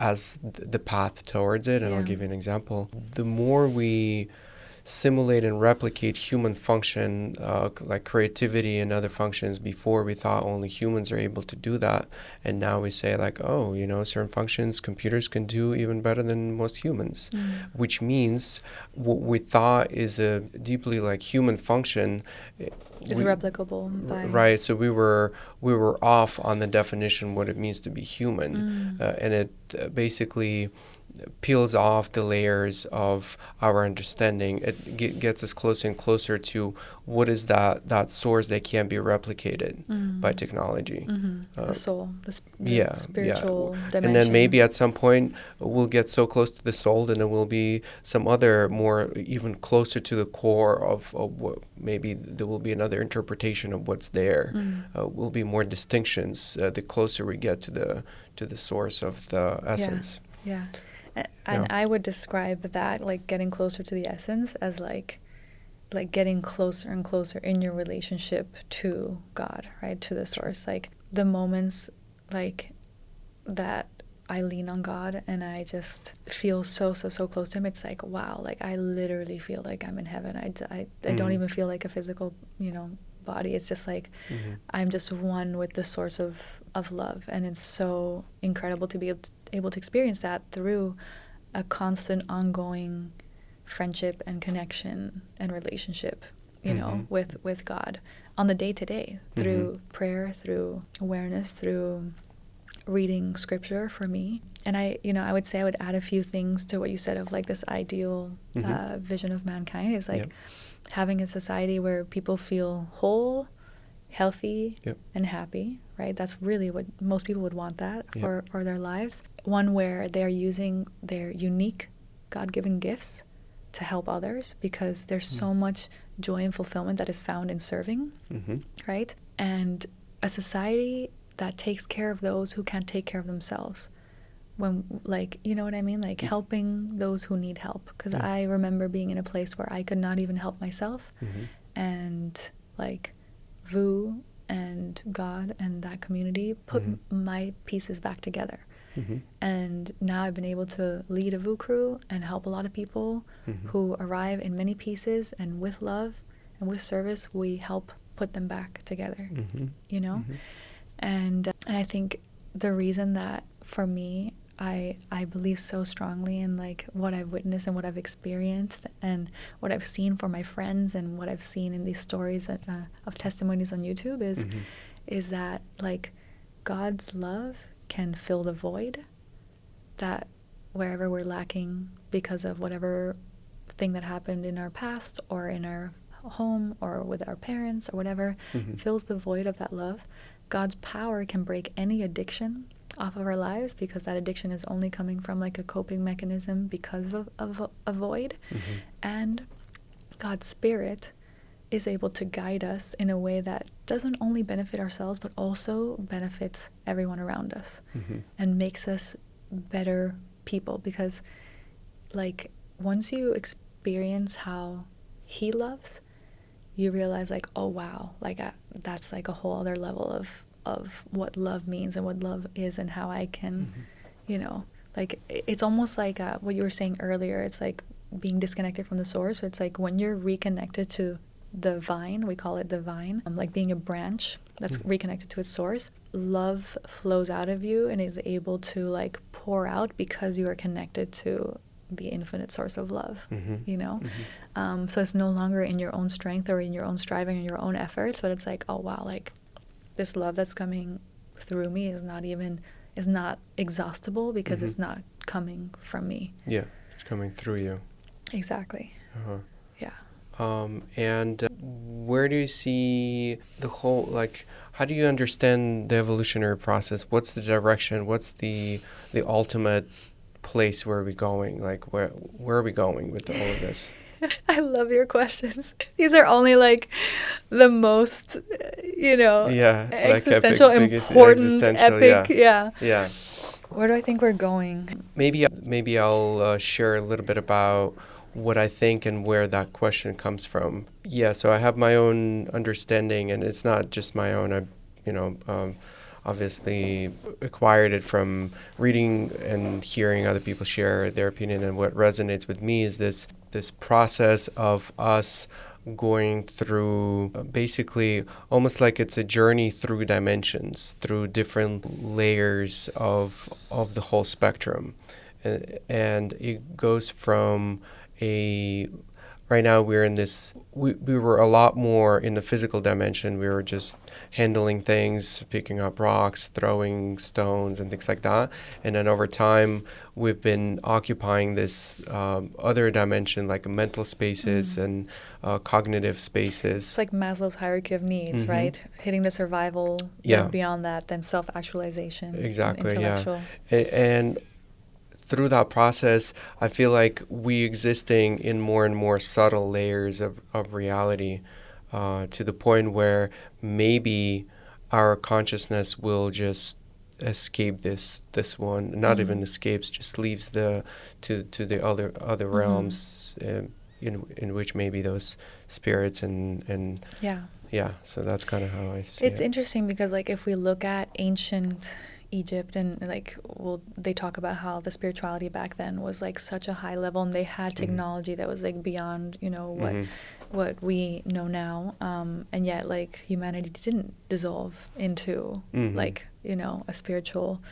as the path towards it, and I'll give you an example. The more we simulate and replicate human function, like creativity and other functions. Before we thought only humans are able to do that, and now we say like, certain functions computers can do even better than most humans, which means what we thought is a deeply like human function is replicable by... Right, so we were off on the definition what it means to be human, and it basically peels off the layers of our understanding. It gets us closer and closer to what is that source that can't be replicated by technology. The soul, the spiritual dimension. And then maybe at some point we'll get so close to the soul, then it will be some other more even closer to the core of what, maybe there will be another interpretation of what's there. Will be more distinctions the closer we get to the source of the essence. Yeah. And I would describe that, like getting closer to the essence, as like getting closer and closer in your relationship to God, right, to the source. Like the moments like that I lean on God and I just feel so close to him, it's like, wow, like I literally feel like I'm in heaven. I don't even feel like a physical, body. It's just like I'm just one with the source of love, and it's so incredible to be able to experience that through a constant ongoing friendship and connection and relationship with God on the day-to-day through prayer, through awareness, through reading scripture for me. And I would say I would add a few things to what you said of like this ideal vision of mankind is like having a society where people feel whole, healthy, and happy, right? That's really what most people would want that for their lives. One where they're using their unique God-given gifts to help others, because there's so much joy and fulfillment that is found in serving, right? And a society that takes care of those who can't take care of themselves. When, like, you know what I mean? Like helping those who need help. Because I remember being in a place where I could not even help myself. And like VOUS and God and that community put my pieces back together. And now I've been able to lead a VOUS crew and help a lot of people who arrive in many pieces, and with love and with service, we help put them back together, you know? And I think the reason that for me, I believe so strongly in like what I've witnessed and what I've experienced and what I've seen for my friends and what I've seen in these stories of testimonies on YouTube is that like God's love can fill the void that wherever we're lacking because of whatever thing that happened in our past or in our home or with our parents or whatever, fills the void of that love. God's power can break any addiction off of our lives, because that addiction is only coming from like a coping mechanism because of a void. And God's Spirit is able to guide us in a way that doesn't only benefit ourselves but also benefits everyone around us and makes us better people, because like once you experience how He loves, you realize like, oh wow, like that's like a whole other level of what love means and what love is and how I can you know, like it's almost like what you were saying earlier, it's like being disconnected from the source. So it's like when you're reconnected to the vine, we call it the vine, like being a branch that's reconnected to its source, love flows out of you and is able to like pour out because you are connected to the infinite source of love, you know? So it's no longer in your own strength or in your own striving or your own efforts, but it's like, oh wow, like this love that's coming through me is not exhaustible because it's not coming from me. Yeah, it's coming through you. Exactly. Yeah. And where do you see the whole, like, how do you understand the evolutionary process? What's the direction? What's the ultimate place where we're going? Like, where are we going with all of this? I love your questions. These are only like the most, you know, existential, like important, epic. Yeah. Where do I think we're going? Maybe I'll share a little bit about what I think and where that question comes from. Yeah, so I have my own understanding, and it's not just my own. I, obviously acquired it from reading and hearing other people share their opinion. And what resonates with me is this process of us going through basically almost like it's a journey through dimensions, through different layers of the whole spectrum. And it goes from right now we're in this, we were a lot more in the physical dimension. We were just handling things, picking up rocks, throwing stones and things like that. And then over time, we've been occupying this other dimension, like mental spaces and cognitive spaces. It's like Maslow's hierarchy of needs, right? Hitting the survival, beyond that, then self-actualization. Exactly, intellectual. And through that process, I feel like we existing in more and more subtle layers of reality to the point where maybe our consciousness will just escape this one, not even escapes, just leaves to the other realms in which maybe those spirits and so that's kind of how I see it. It's interesting because like if we look at ancient Egypt and like they talk about how the spirituality back then was like such a high level, and they had technology that was like beyond, you know, what we know now, and yet like humanity didn't dissolve into like, you know, a spiritual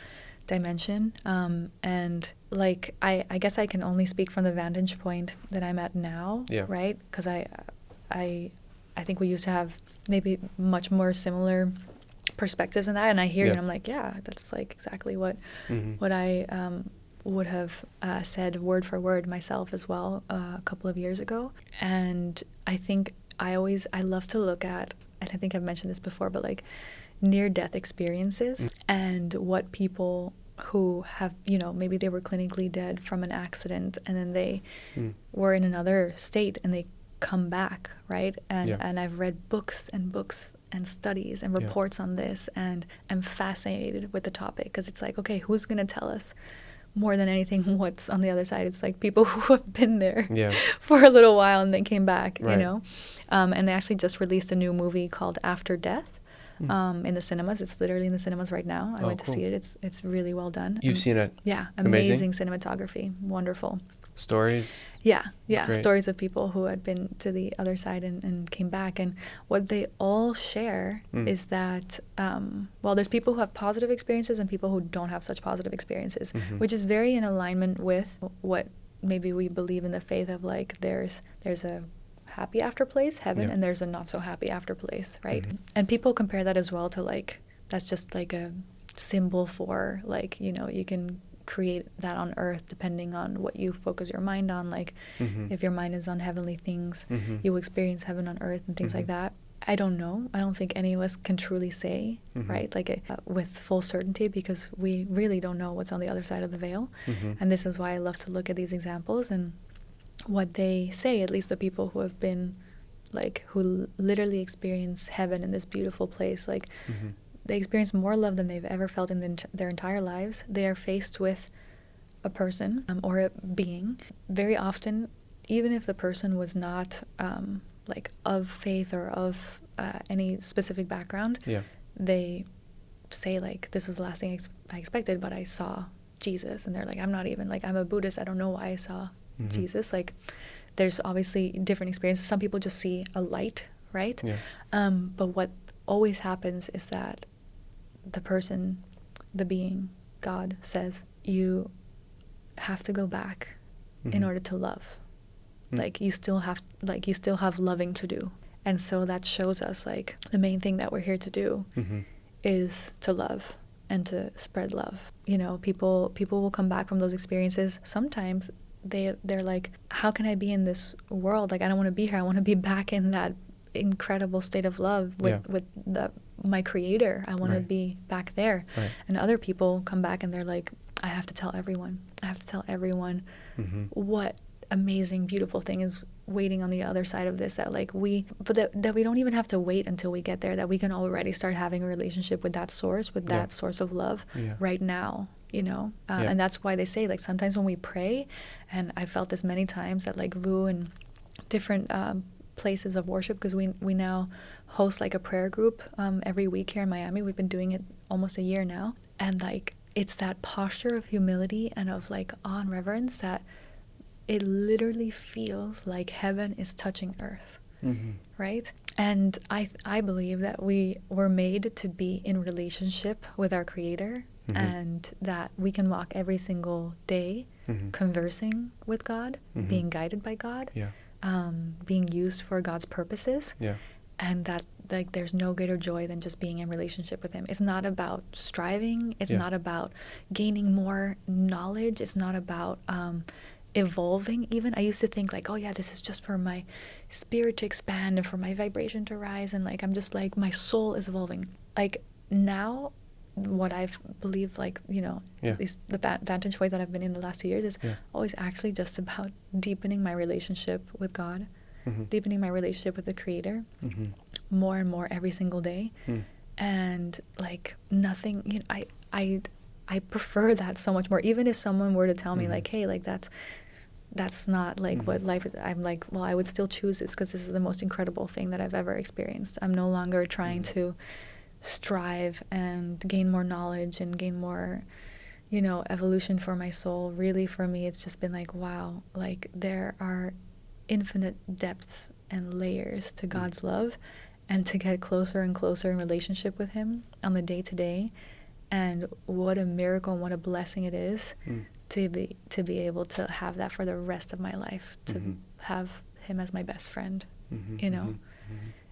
dimension, and like I guess I can only speak from the vantage point that I'm at now, right? Because I think we used to have maybe much more similar perspectives in that, and I hear it and I'm like, yeah, that's like exactly what I would have said word for word myself as well a couple of years ago. And I think I love to look at, and I think I've mentioned this before, but like near-death experiences and what people who have, you know, maybe they were clinically dead from an accident and then they were in another state and they come back, right? And I've read books and studies and reports on this, and I'm fascinated with the topic because it's like, okay, who's going to tell us more than anything what's on the other side? It's like people who have been there for a little while and then came back, you know? And they actually just released a new movie called After Death in the cinemas. It's literally in the cinemas right now. I went to see it. It's really well done. You've seen it? Yeah. Amazing cinematography. Wonderful. Stories? Yeah. Great. Stories of people who had been to the other side and came back. And what they all share is that, well, there's people who have positive experiences and people who don't have such positive experiences, which is very in alignment with what maybe we believe in the faith of, like, there's a happy afterplace, heaven, and there's a not so happy afterplace, right? And people compare that as well to, like, that's just like a symbol for, like, you know, you can create that on earth depending on what you focus your mind on. Like, if your mind is on heavenly things, you will experience heaven on earth and things like that. I don't know. I don't think any of us can truly say, right, like with full certainty, because we really don't know what's on the other side of the veil. And this is why I love to look at these examples and what they say, at least the people who have been, like, who literally experience heaven in this beautiful place, like, they experience more love than they've ever felt in their entire lives. They are faced with a person or a being. Very often, even if the person was not like of faith or of any specific background, they say, like, this was the last thing I expected, but I saw Jesus. And they're like, I'm not even, like, I'm a Buddhist, I don't know why I saw Jesus. Like, there's obviously different experiences. Some people just see a light, right? But what always happens is that the person, the being, God, says, you have to go back in order to love. Like, you still have loving to do. And so that shows us, like, the main thing that we're here to do is to love and to spread love. You know, people will come back from those experiences. Sometimes they're like, how can I be in this world? Like, I don't want to be here. I want to be back in that incredible state of love with my creator. I want to be back there. And other people come back and they're like, I have to tell everyone what amazing, beautiful thing is waiting on the other side of this, that, like, that we don't even have to wait until we get there, that we can already start having a relationship with that source, that source of love right now, you know? And that's why they say, like, sometimes when we pray, and I've felt this many times at, like, VOUS and different places of worship, because we now host, like, a prayer group every week here in Miami. We've been doing it almost a year now, and, like, it's that posture of humility and of, like, awe and reverence that it literally feels like heaven is touching earth, right? And I believe that we were made to be in relationship with our creator, and that we can walk every single day conversing with God, being guided by God, being used for God's purposes, and that, like, there's no greater joy than just being in relationship with him. It's not about striving. It's not about gaining more knowledge. It's not about evolving even. I used to think, like, oh yeah, this is just for my spirit to expand and for my vibration to rise, and, like, I'm just, like, my soul is evolving. Like, now what I've believed, like, you know, at least the vantage point that I've been in the last 2 years is always actually just about deepening my relationship with God, deepening my relationship with the creator more and more every single day. And, like, nothing, you know, I prefer that so much more. Even if someone were to tell me, like, hey, like, that's not, like, what life is, I'm like, well, I would still choose this because this is the most incredible thing that I've ever experienced. I'm no longer trying to strive and gain more knowledge and gain more, you know, evolution for my soul. Really, for me, it's just been like, wow, like, there are infinite depths and layers to God's love, and to get closer and closer in relationship with him on the day-to-day. And what a miracle and what a blessing it is to be able to have that for the rest of my life, to have him as my best friend, you know,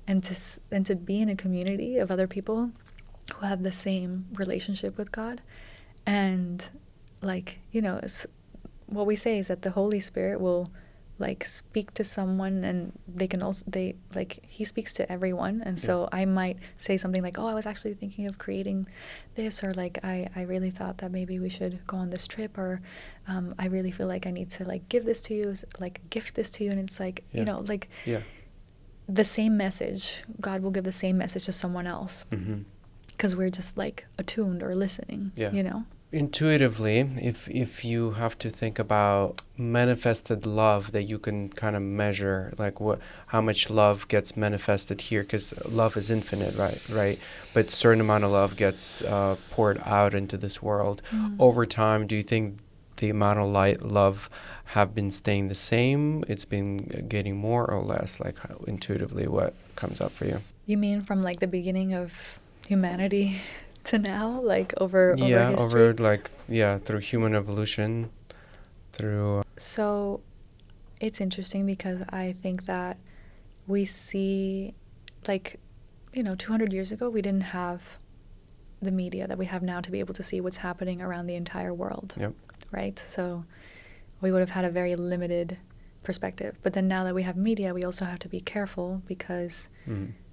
and to be in a community of other people who have the same relationship with God. And like, you know, what we say is that the Holy Spirit will like speak to someone, and he speaks to everyone. And so I might say something like, oh, I was actually thinking of creating this, or like I really thought that maybe we should go on this trip, or I really feel like I need to like give this to you, like gift this to you. And it's like, you know, like the same message, God will give the same message to someone else, because we're just like attuned or listening, you know. Intuitively, if you have to think about manifested love that you can kind of measure, like how much love gets manifested here, because love is infinite, right? But certain amount of love gets poured out into this world. Over time, do you think the amount of love have been staying the same? It's been getting more or less? Like intuitively, what comes up for you? You mean from like the beginning of humanity to now, like over history? Through human evolution, through So it's interesting, because I think that we see, like, you know, 200 years ago we didn't have the media that we have now to be able to see what's happening around the entire world. Right? So we would have had a very limited perspective. But then now that we have media, we also have to be careful, because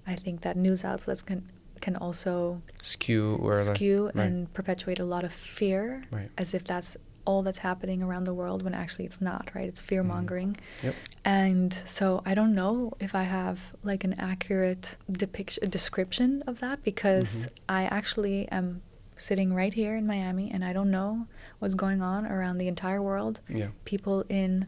I think that news outlets can also skew and perpetuate a lot of fear, as if that's all that's happening around the world, when actually it's not, right? It's fear-mongering. And so I don't know if I have like an accurate description of that, because I actually am sitting right here in Miami, and I don't know what's going on around the entire world. People in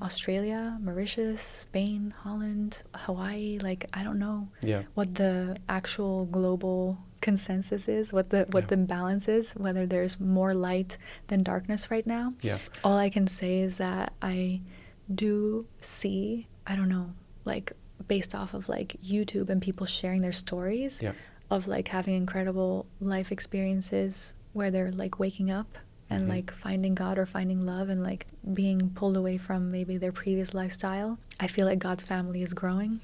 Australia, Mauritius, Spain, Holland, Hawaii, like I don't know what the actual global consensus is, what the balance is, whether there's more light than darkness right now. All I can say is that I do see, I don't know, like based off of like YouTube and people sharing their stories of like having incredible life experiences where they're like waking up and like finding God or finding love, and like being pulled away from maybe their previous lifestyle. I feel like God's family is growing,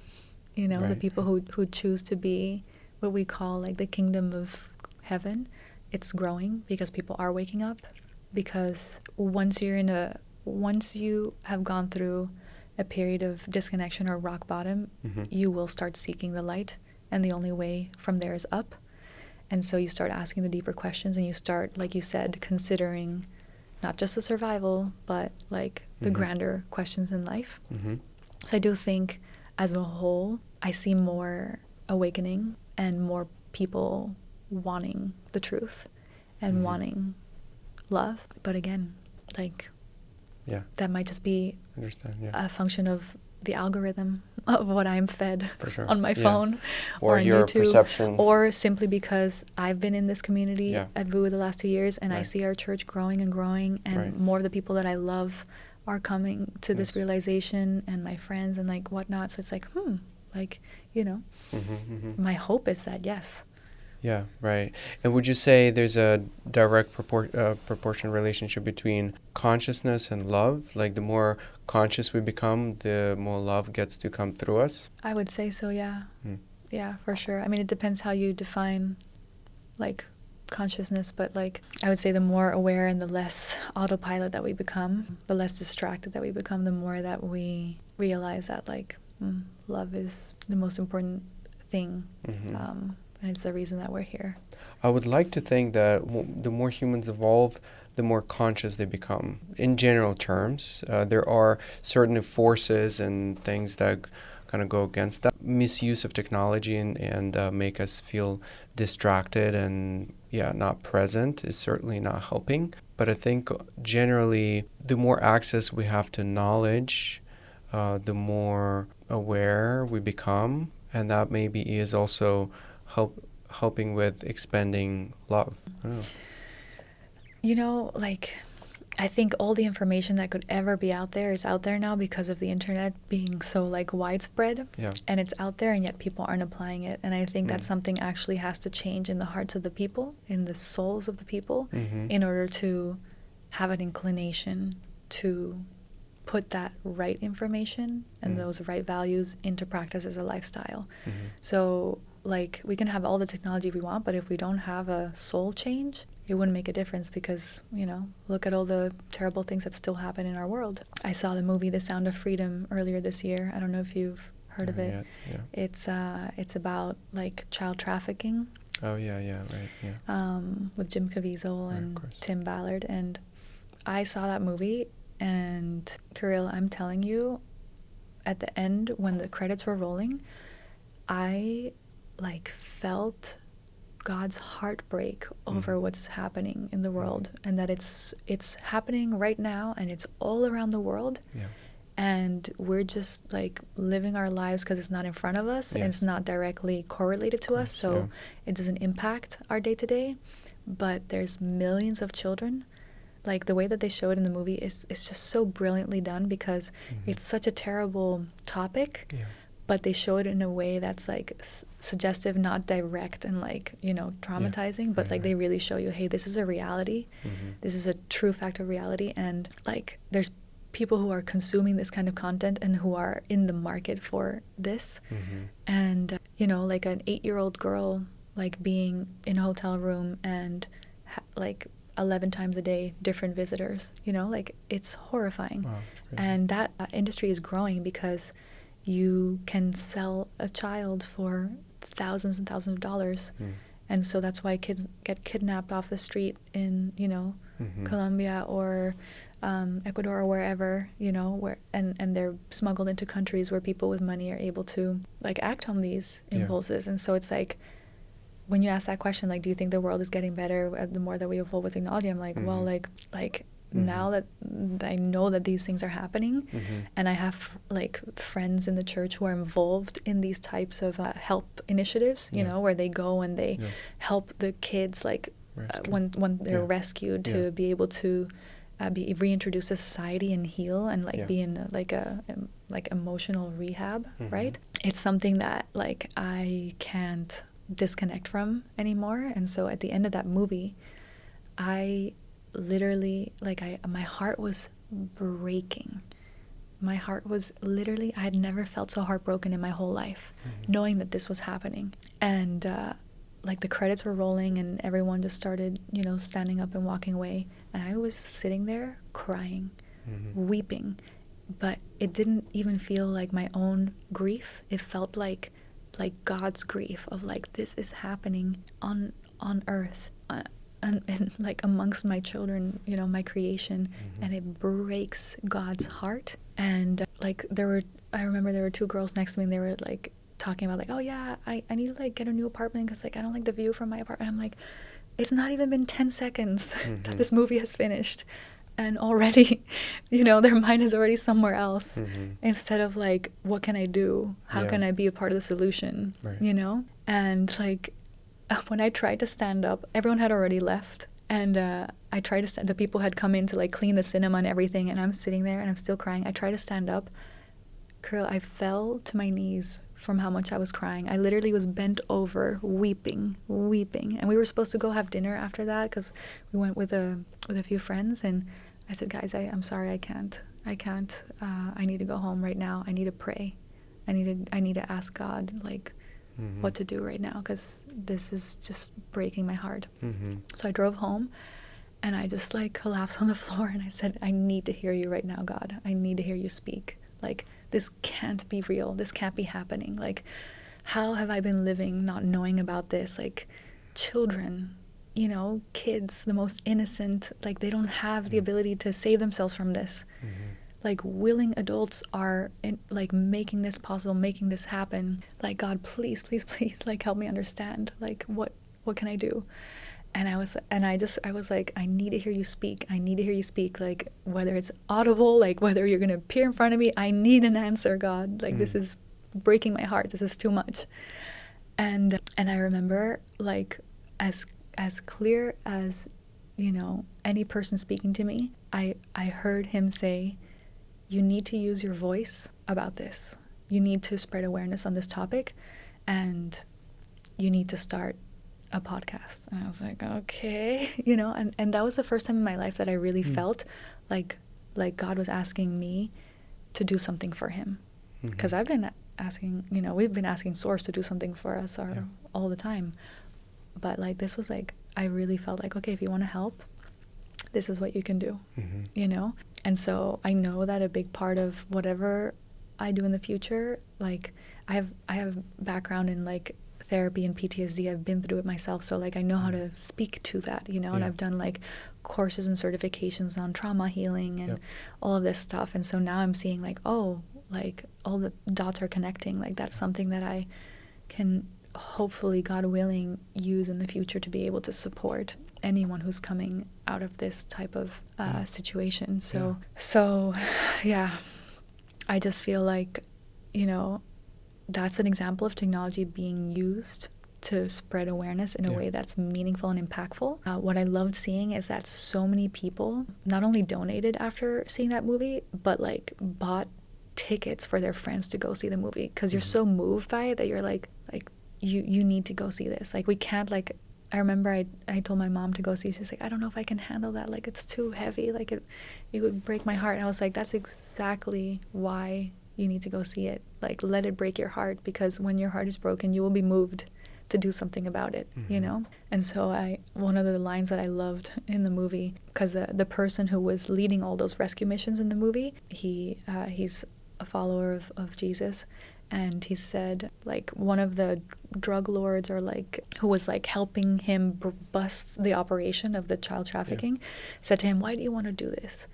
you know, the people who choose to be what we call like the kingdom of heaven. It's growing because people are waking up, because once you have gone through a period of disconnection or rock bottom, you will start seeking the light, and the only way from there is up. And so you start asking the deeper questions, and you start, like you said, considering not just the survival, but like the grander questions in life. So I do think as a whole, I see more awakening and more people wanting the truth and wanting love. But again, like that might just be a function of the algorithm of what I'm fed on my phone or on your YouTube, perception, or simply because I've been in this community at VOUS the last 2 years, and I see our church growing and growing, and more of the people that I love are coming to this realization, and my friends and like whatnot. So it's like, like, you know, my hope is that yes. Yeah, right. And would you say there's a direct proportion relationship between consciousness and love? Like the more conscious we become, the more love gets to come through us? I would say so, yeah. Yeah, for sure. I mean, it depends how you define like consciousness, but like I would say the more aware and the less autopilot that we become, the less distracted that we become, the more that we realize that like love is the most important thing. And it's the reason that we're here. I would like to think that the more humans evolve, the more conscious they become. In general terms, there are certain forces and things that kind of go against that. Misuse of technology and make us feel distracted and not present is certainly not helping. But I think generally, the more access we have to knowledge, the more aware we become, and that maybe is also helping with expanding love. I don't know. You know, like, I think all the information that could ever be out there is out there now because of the internet being so like widespread. And it's out there, and yet people aren't applying it. And I think that something actually has to change in the hearts of the people, in the souls of the people, in order to have an inclination to put that right information and those right values into practice as a lifestyle. So like, we can have all the technology we want, but if we don't have a soul change, it wouldn't make a difference, because, you know, look at all the terrible things that still happen in our world. I saw the movie The Sound of Freedom earlier this year. I don't know if you've heard of it. Yeah. It's about, like, child trafficking. Oh, yeah, right, yeah. With Jim Caviezel and Tim Ballard. And I saw that movie, and Kirill, I'm telling you, at the end, when the credits were rolling, I, like, felt God's heartbreak over what's happening in the world, and that it's happening right now, and it's all around the world. Yeah. And we're just, like, living our lives because it's not in front of us, and it's not directly correlated to us, so it doesn't impact our day-to-day. But there's millions of children. Like, the way that they show it in the movie is just so brilliantly done, because it's such a terrible topic, but they show it in a way that's, like, suggestive, not direct and, like, you know, traumatizing, but like they really show you, hey, this is a reality. This is a true fact of reality, and, like, there's people who are consuming this kind of content and who are in the market for this. And you know, like, an 8-year-old girl, like, being in a hotel room and like 11 times a day different visitors, you know, like, it's horrifying. Wow, and that industry is growing because you can sell a child for thousands and thousands of dollars. And so that's why kids get kidnapped off the street in, you know, Colombia or Ecuador or wherever, you know, where and they're smuggled into countries where people with money are able to, like, act on these impulses. And so it's like, when you ask that question, like, do you think the world is getting better the more that we evolve with technology? I'm like, well, like now that I know that these things are happening, and I have, like, friends in the church who are involved in these types of help initiatives, you know, where they go and they help the kids, like, when they're rescued, to be able to be reintroduced to society and heal and, like, be in like emotional rehab, right? It's something that, like, I can't disconnect from anymore. And so at the end of that movie, I literally, like, my heart was breaking. My heart was literally, I had never felt so heartbroken in my whole life, knowing that this was happening. And like, the credits were rolling and everyone just started, you know, standing up and walking away, and I was sitting there crying, weeping, but it didn't even feel like my own grief. It felt like God's grief of, like, this is happening on earth, and like, amongst my children, you know, my creation, and it breaks God's heart. And like, I remember there were 2 girls next to me, and they were, like, talking about, like, oh yeah, I need to, like, get a new apartment because, like, I don't like the view from my apartment. I'm like, it's not even been 10 seconds that this movie has finished, and already, you know, their mind is already somewhere else, instead of, like, what can I do? How can I be a part of the solution? You know? And, like, when I tried to stand up, everyone had already left, and I tried to stand. The people had come in to, like, clean the cinema and everything, and I'm sitting there and I'm still crying. I tried to stand up. Girl, I fell to my knees from how much I was crying. I literally was bent over, weeping, and we were supposed to go have dinner after that, because we went with a few friends, and I said, guys, I'm sorry, I can't. I need to go home right now. I need to pray. I need to ask God, like, what to do right now, because this is just breaking my heart. So I drove home, and I just, like, collapsed on the floor, and I said, I need to hear you right now, God. I need to hear you speak. Like, this can't be real. This can't be happening. Like, how have I been living not knowing about this? Like, children, you know, kids, the most innocent, like, they don't have the ability to save themselves from this. Like, willing adults are like, making this possible, making this happen. Like, God, please, like, help me understand. Like, what can I do? And I was like, I need to hear you speak. Like, whether it's audible, like, whether you're going to appear in front of me, I need an answer, God. Like, this is breaking my heart. This is too much. And I remember, like, as clear as, you know, any person speaking to me, I heard him say, you need to use your voice about this. You need to spread awareness on this topic, and you need to start a podcast. And I was like, okay, you know, and that was the first time in my life that I really felt like God was asking me to do something for him, because I've been asking, you know, we've been asking Source to do something for us all the time. But like, this was like, I really felt like, okay, if you want to help, this is what you can do, you know? And so I know that a big part of whatever I do in the future, like I have background in like therapy and PTSD. I've been through it myself. So like, I know how to speak to that, you know, and I've done like courses and certifications on trauma healing and all of this stuff. And so now I'm seeing like, oh, like all the dots are connecting. Like that's something that I can hopefully, God willing, use in the future to be able to support anyone who's coming out of this type of situation. So yeah, I just feel like, you know, that's an example of technology being used to spread awareness in a way that's meaningful and impactful. What I loved seeing is that so many people not only donated after seeing that movie, but like bought tickets for their friends to go see the movie, because you're so moved by it that you're like you need to go see this. Like we can't, like I remember I told my mom to go see. She's like, I don't know if I can handle that. Like it's too heavy. Like it would break my heart. And I was like, that's exactly why you need to go see it. Like let it break your heart, because when your heart is broken, you will be moved to do something about it, you know? And so one of the lines that I loved in the movie, because the person who was leading all those rescue missions in the movie, he's a follower of Jesus. And he said, like, one of the drug lords, or like who was like helping him bust the operation of the child trafficking, said to him, why do you want to do this?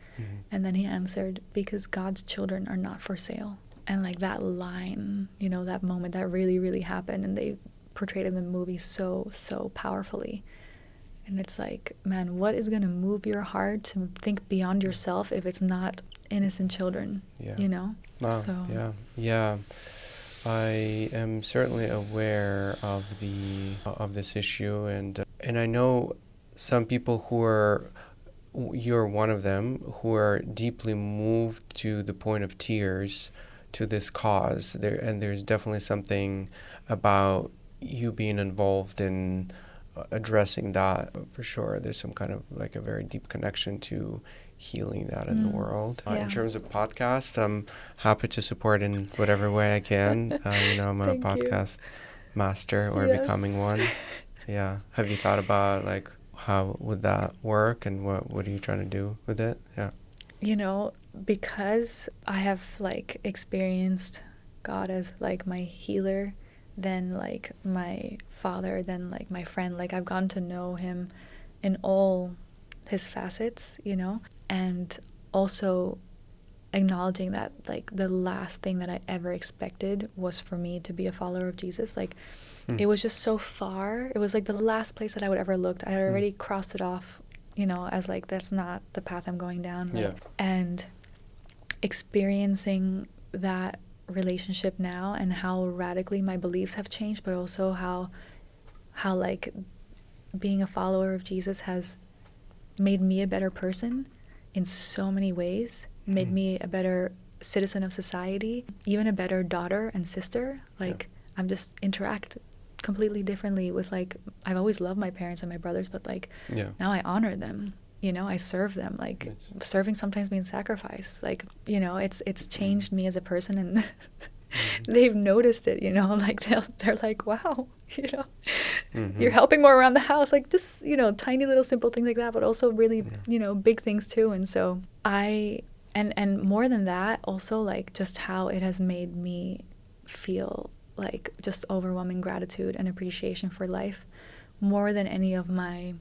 And then he answered, because God's children are not for sale. And like that line, you know, that moment, that really, really happened. And they portrayed it in the movie so, so powerfully. And it's like, man, what is going to move your heart to think beyond yourself if it's not innocent children, you know? Wow. So. Yeah. I am certainly aware of this issue, and I know some people you're one of them, who are deeply moved to the point of tears to this cause. There's definitely something about you being involved in addressing that, for sure. There's some kind of like a very deep connection to healing that in the world. In terms of podcast, I'm happy to support in whatever way I can. You know, I'm a podcast master, or becoming one. Yeah. Have you thought about like how would that work, and what are you trying to do with it? Yeah. You know, because I have like experienced God as like my healer, then like my father, then like my friend, like I've gotten to know him in all his facets, you know, and also acknowledging that like the last thing that I ever expected was for me to be a follower of Jesus. Like it was just so far. It was like the last place that I would ever looked. I had already crossed it off, you know, as like, that's not the path I'm going down. Like, and experiencing that relationship now, and how radically my beliefs have changed, but also how like being a follower of Jesus has made me a better person in so many ways, made me a better citizen of society, even a better daughter and sister. Like I'm just interact completely differently with, like, I've always loved my parents and my brothers, but like now I honor them, you know, I serve them. Like serving sometimes means sacrifice. Like, you know, it's changed me as a person, and they've noticed it, you know, like they're like, wow, you know, you're helping more around the house, like just, you know, tiny little simple things like that, but also really, you know, big things too. And so and more than that, also like just how it has made me feel like just overwhelming gratitude and appreciation for life, more than any of my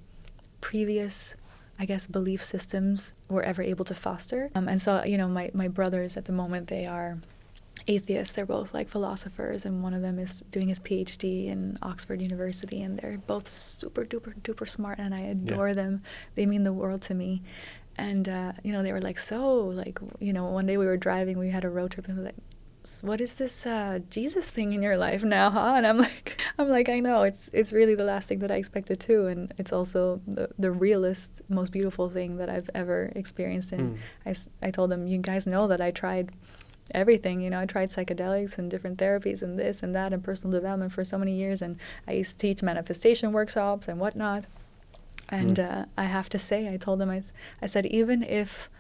previous, I guess, belief systems were ever able to foster. And so, you know, my brothers at the moment, they are atheists. They're both like philosophers, and one of them is doing his PhD in Oxford University, and they're both super duper smart, and I adore them. They mean the world to me. And you know, they were like, so like, you know, one day we were driving, we had a road trip, and they're like, what is this Jesus thing in your life now, huh? And I'm like, I know, it's really the last thing that I expected too, and it's also the realest, most beautiful thing that I've ever experienced. And I told them, you guys know that I tried everything, you know, I tried psychedelics and different therapies and this and that and personal development for so many years, and I used to teach manifestation workshops and whatnot. And I have to say, I told them, I said, even if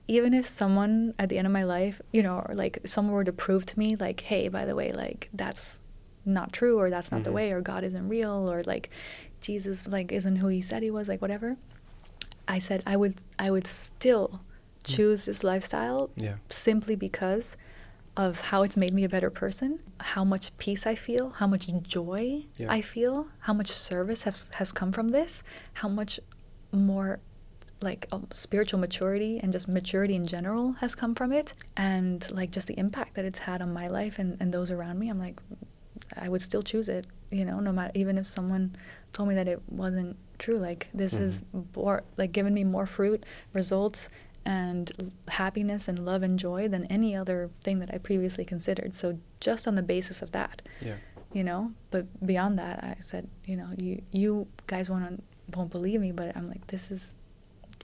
even if someone at the end of my life, you know, or like someone were to prove to me like, hey, by the way, like that's not true, or that's not the way, or God isn't real, or like Jesus like isn't who he said he was, like whatever, I said I would still choose this lifestyle simply because of how it's made me a better person, how much peace I feel, how much joy I feel, how much service has come from this, how much more like spiritual maturity and just maturity in general has come from it, and like just the impact that it's had on my life and those around me. I'm like, I would still choose it, you know, no matter, even if someone told me that it wasn't true. Like this is like given me more fruit, results, and happiness and love and joy than any other thing that I previously considered. So just on the basis of that, you know, but beyond that, I said, you know, you guys won't believe me, but I'm like, this is,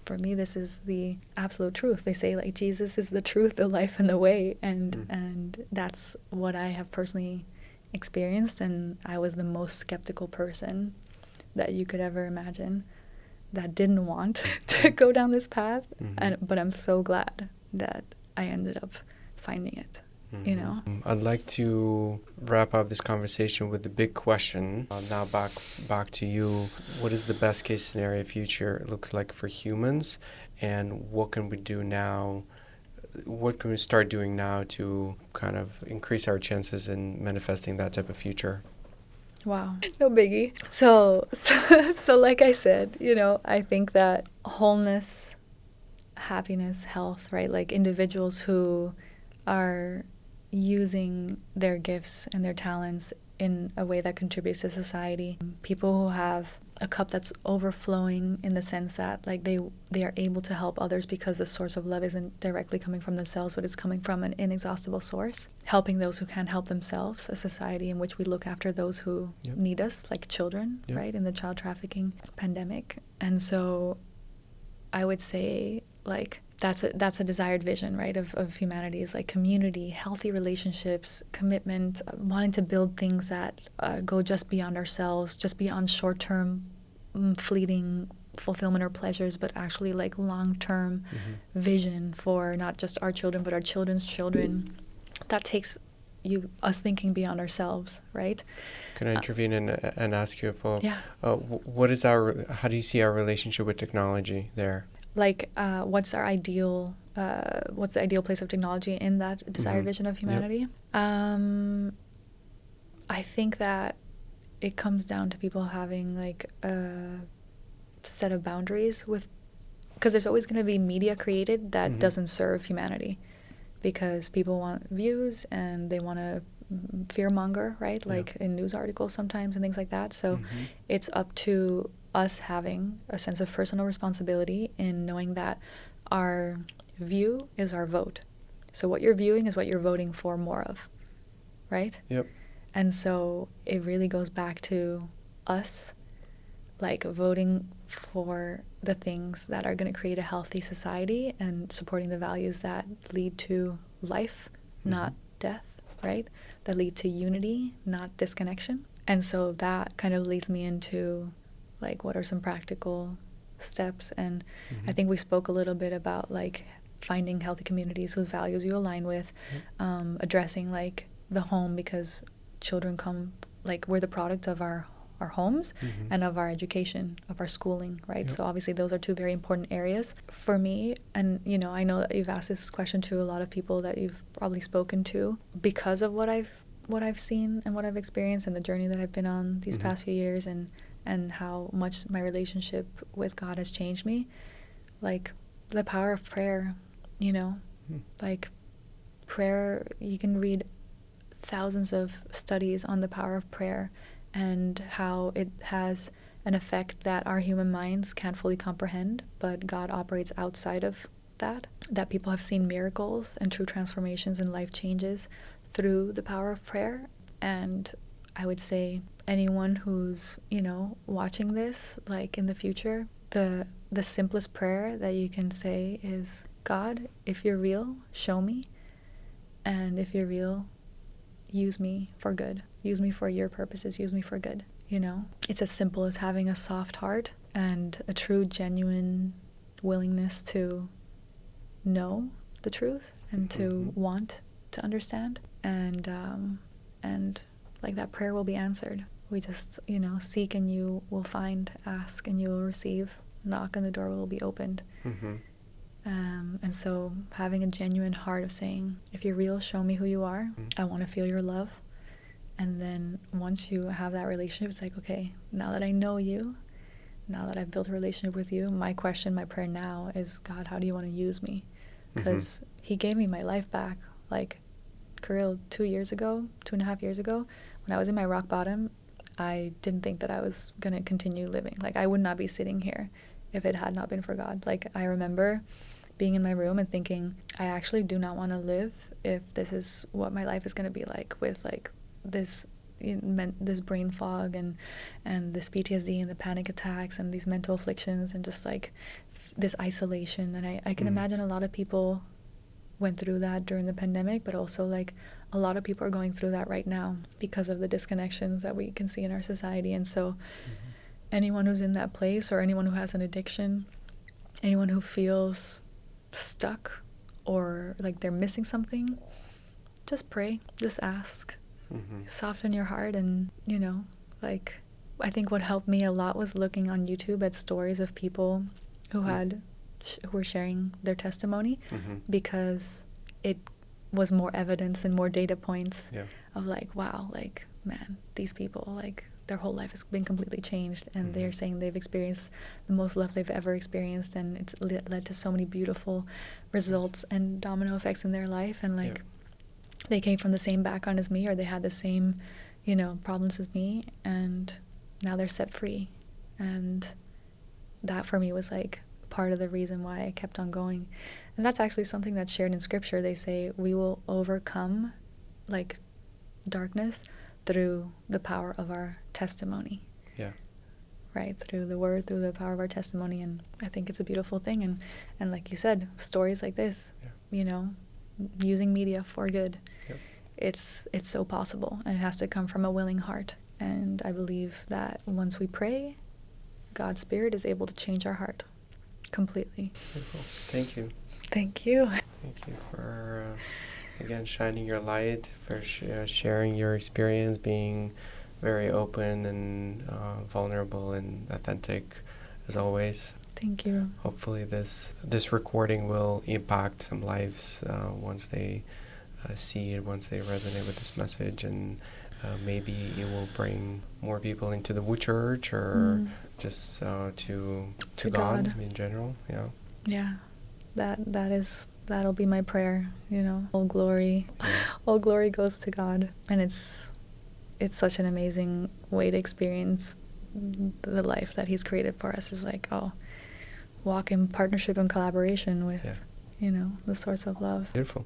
for me, this is the absolute truth. They say like Jesus is the truth, the life, and the way, and that's what I have personally experienced. And I was the most skeptical person that you could ever imagine, that didn't want to go down this path, but I'm so glad that I ended up finding it, you know? I'd like to wrap up this conversation with the big question. Now back to you. What is the best case scenario future looks like for humans, and what can we do now? What can we start doing now to kind of increase our chances in manifesting that type of future? Wow. No biggie. So like I said, you know, I think that wholeness, happiness, health, right? Like individuals who are using their gifts and their talents in a way that contributes to society. People who have a cup that's overflowing in the sense that like they are able to help others because the source of love isn't directly coming from themselves, but it's coming from an inexhaustible source. Helping those who can't help themselves, a society in which we look after those who need us, like children, right, in the child trafficking pandemic. And so I would say like that's a desired vision, right, of humanity, is like community, healthy relationships, commitment, wanting to build things that go just beyond ourselves, just beyond short-term, fleeting fulfillment or pleasures, but actually like long-term vision for not just our children, but our children's children. That takes us thinking beyond ourselves, right? Can I intervene and ask you a follow-up? Yeah. How do you see our relationship with technology there? Like, what's the ideal place of technology in that desired vision of humanity? I think that it comes down to people having like a set of boundaries because there's always going to be media created that doesn't serve humanity, because people want views and they want to fearmonger, right? Like in news articles sometimes and things like that. So it's up to us having a sense of personal responsibility in knowing that our view is our vote. So what you're viewing is what you're voting for more of, right? Yep. And so it really goes back to us, like voting for the things that are going to create a healthy society and supporting the values that lead to life, not death, right? That lead to unity, not disconnection. And so that kind of leads me into like what are some practical steps. And I think we spoke a little bit about like finding healthy communities whose values you align with, addressing like the home, because children come, like we're the product of our homes and of our education, of our schooling, right? So obviously those are two very important areas for me. And you know, I know that you've asked this question to a lot of people that you've probably spoken to because of what I've seen and what I've experienced and the journey that I've been on these past few years, and how much my relationship with God has changed me. Like the power of prayer, you know, like prayer, you can read thousands of studies on the power of prayer and how it has an effect that our human minds can't fully comprehend, but God operates outside of that people have seen miracles and true transformations and life changes through the power of prayer. And I would say anyone who's, you know, watching this, like in the future, the simplest prayer that you can say is, God, if you're real, show me. And if you're real, use me for good. Use me for your purposes. Use me for good. You know, it's as simple as having a soft heart and a true, genuine willingness to know the truth and to want to understand, and like that prayer will be answered. We just, seek and you will find, ask and you will receive, knock and the door will be opened. And so having a genuine heart of saying, if you're real, show me who you are. I want to feel your love. And then once you have that relationship, it's like, okay, now that I know you, now that I've built a relationship with you, my question, my prayer now is, God, how do you want to use me? Because he gave me my life back. Like, Kirill, 2.5 years ago, when I was in my rock bottom, I didn't think that I was going to continue living. Like, I would not be sitting here if it had not been for God. Like, I remember being in my room and thinking, I actually do not want to live if this is what my life is going to be like, with like this brain fog and this PTSD and the panic attacks and these mental afflictions and just like this isolation. And I can imagine a lot of people went through that during the pandemic, but also like a lot of people are going through that right now because of the disconnections that we can see in our society. And so anyone who's in that place, or anyone who has an addiction, anyone who feels stuck or like they're missing something, just pray, just ask, soften your heart. And like, I think what helped me a lot was looking on YouTube at stories of people who who were sharing their testimony, because it was more evidence and more data points of like, wow, like, man, these people, like, their whole life has been completely changed, and they're saying they've experienced the most love they've ever experienced, and it's led to so many beautiful results and domino effects in their life. And like, they came from the same background as me, or they had the same, problems as me, and now they're set free. And that for me was like part of the reason why I kept on going. And that's actually something that's shared in scripture. They say we will overcome like darkness through the power of our testimony. Right, through the word, through the power of our testimony. And I think it's a beautiful thing. And like you said, stories like this, using media for good, it's so possible, and it has to come from a willing heart. And I believe that once we pray, God's Spirit is able to change our heart completely. Beautiful. Thank you. Thank you. Thank you for again shining your light, for sharing your experience, being very open and vulnerable and authentic as always. Thank you. Hopefully this recording will impact some lives once they see it, once they resonate with this message, and maybe it will bring more people into the VOUS church, or just to God in general. That'll be my prayer. All glory goes to God. And it's such an amazing way to experience the life that he's created for us, is like, walk in partnership and collaboration with the source of love. Beautiful.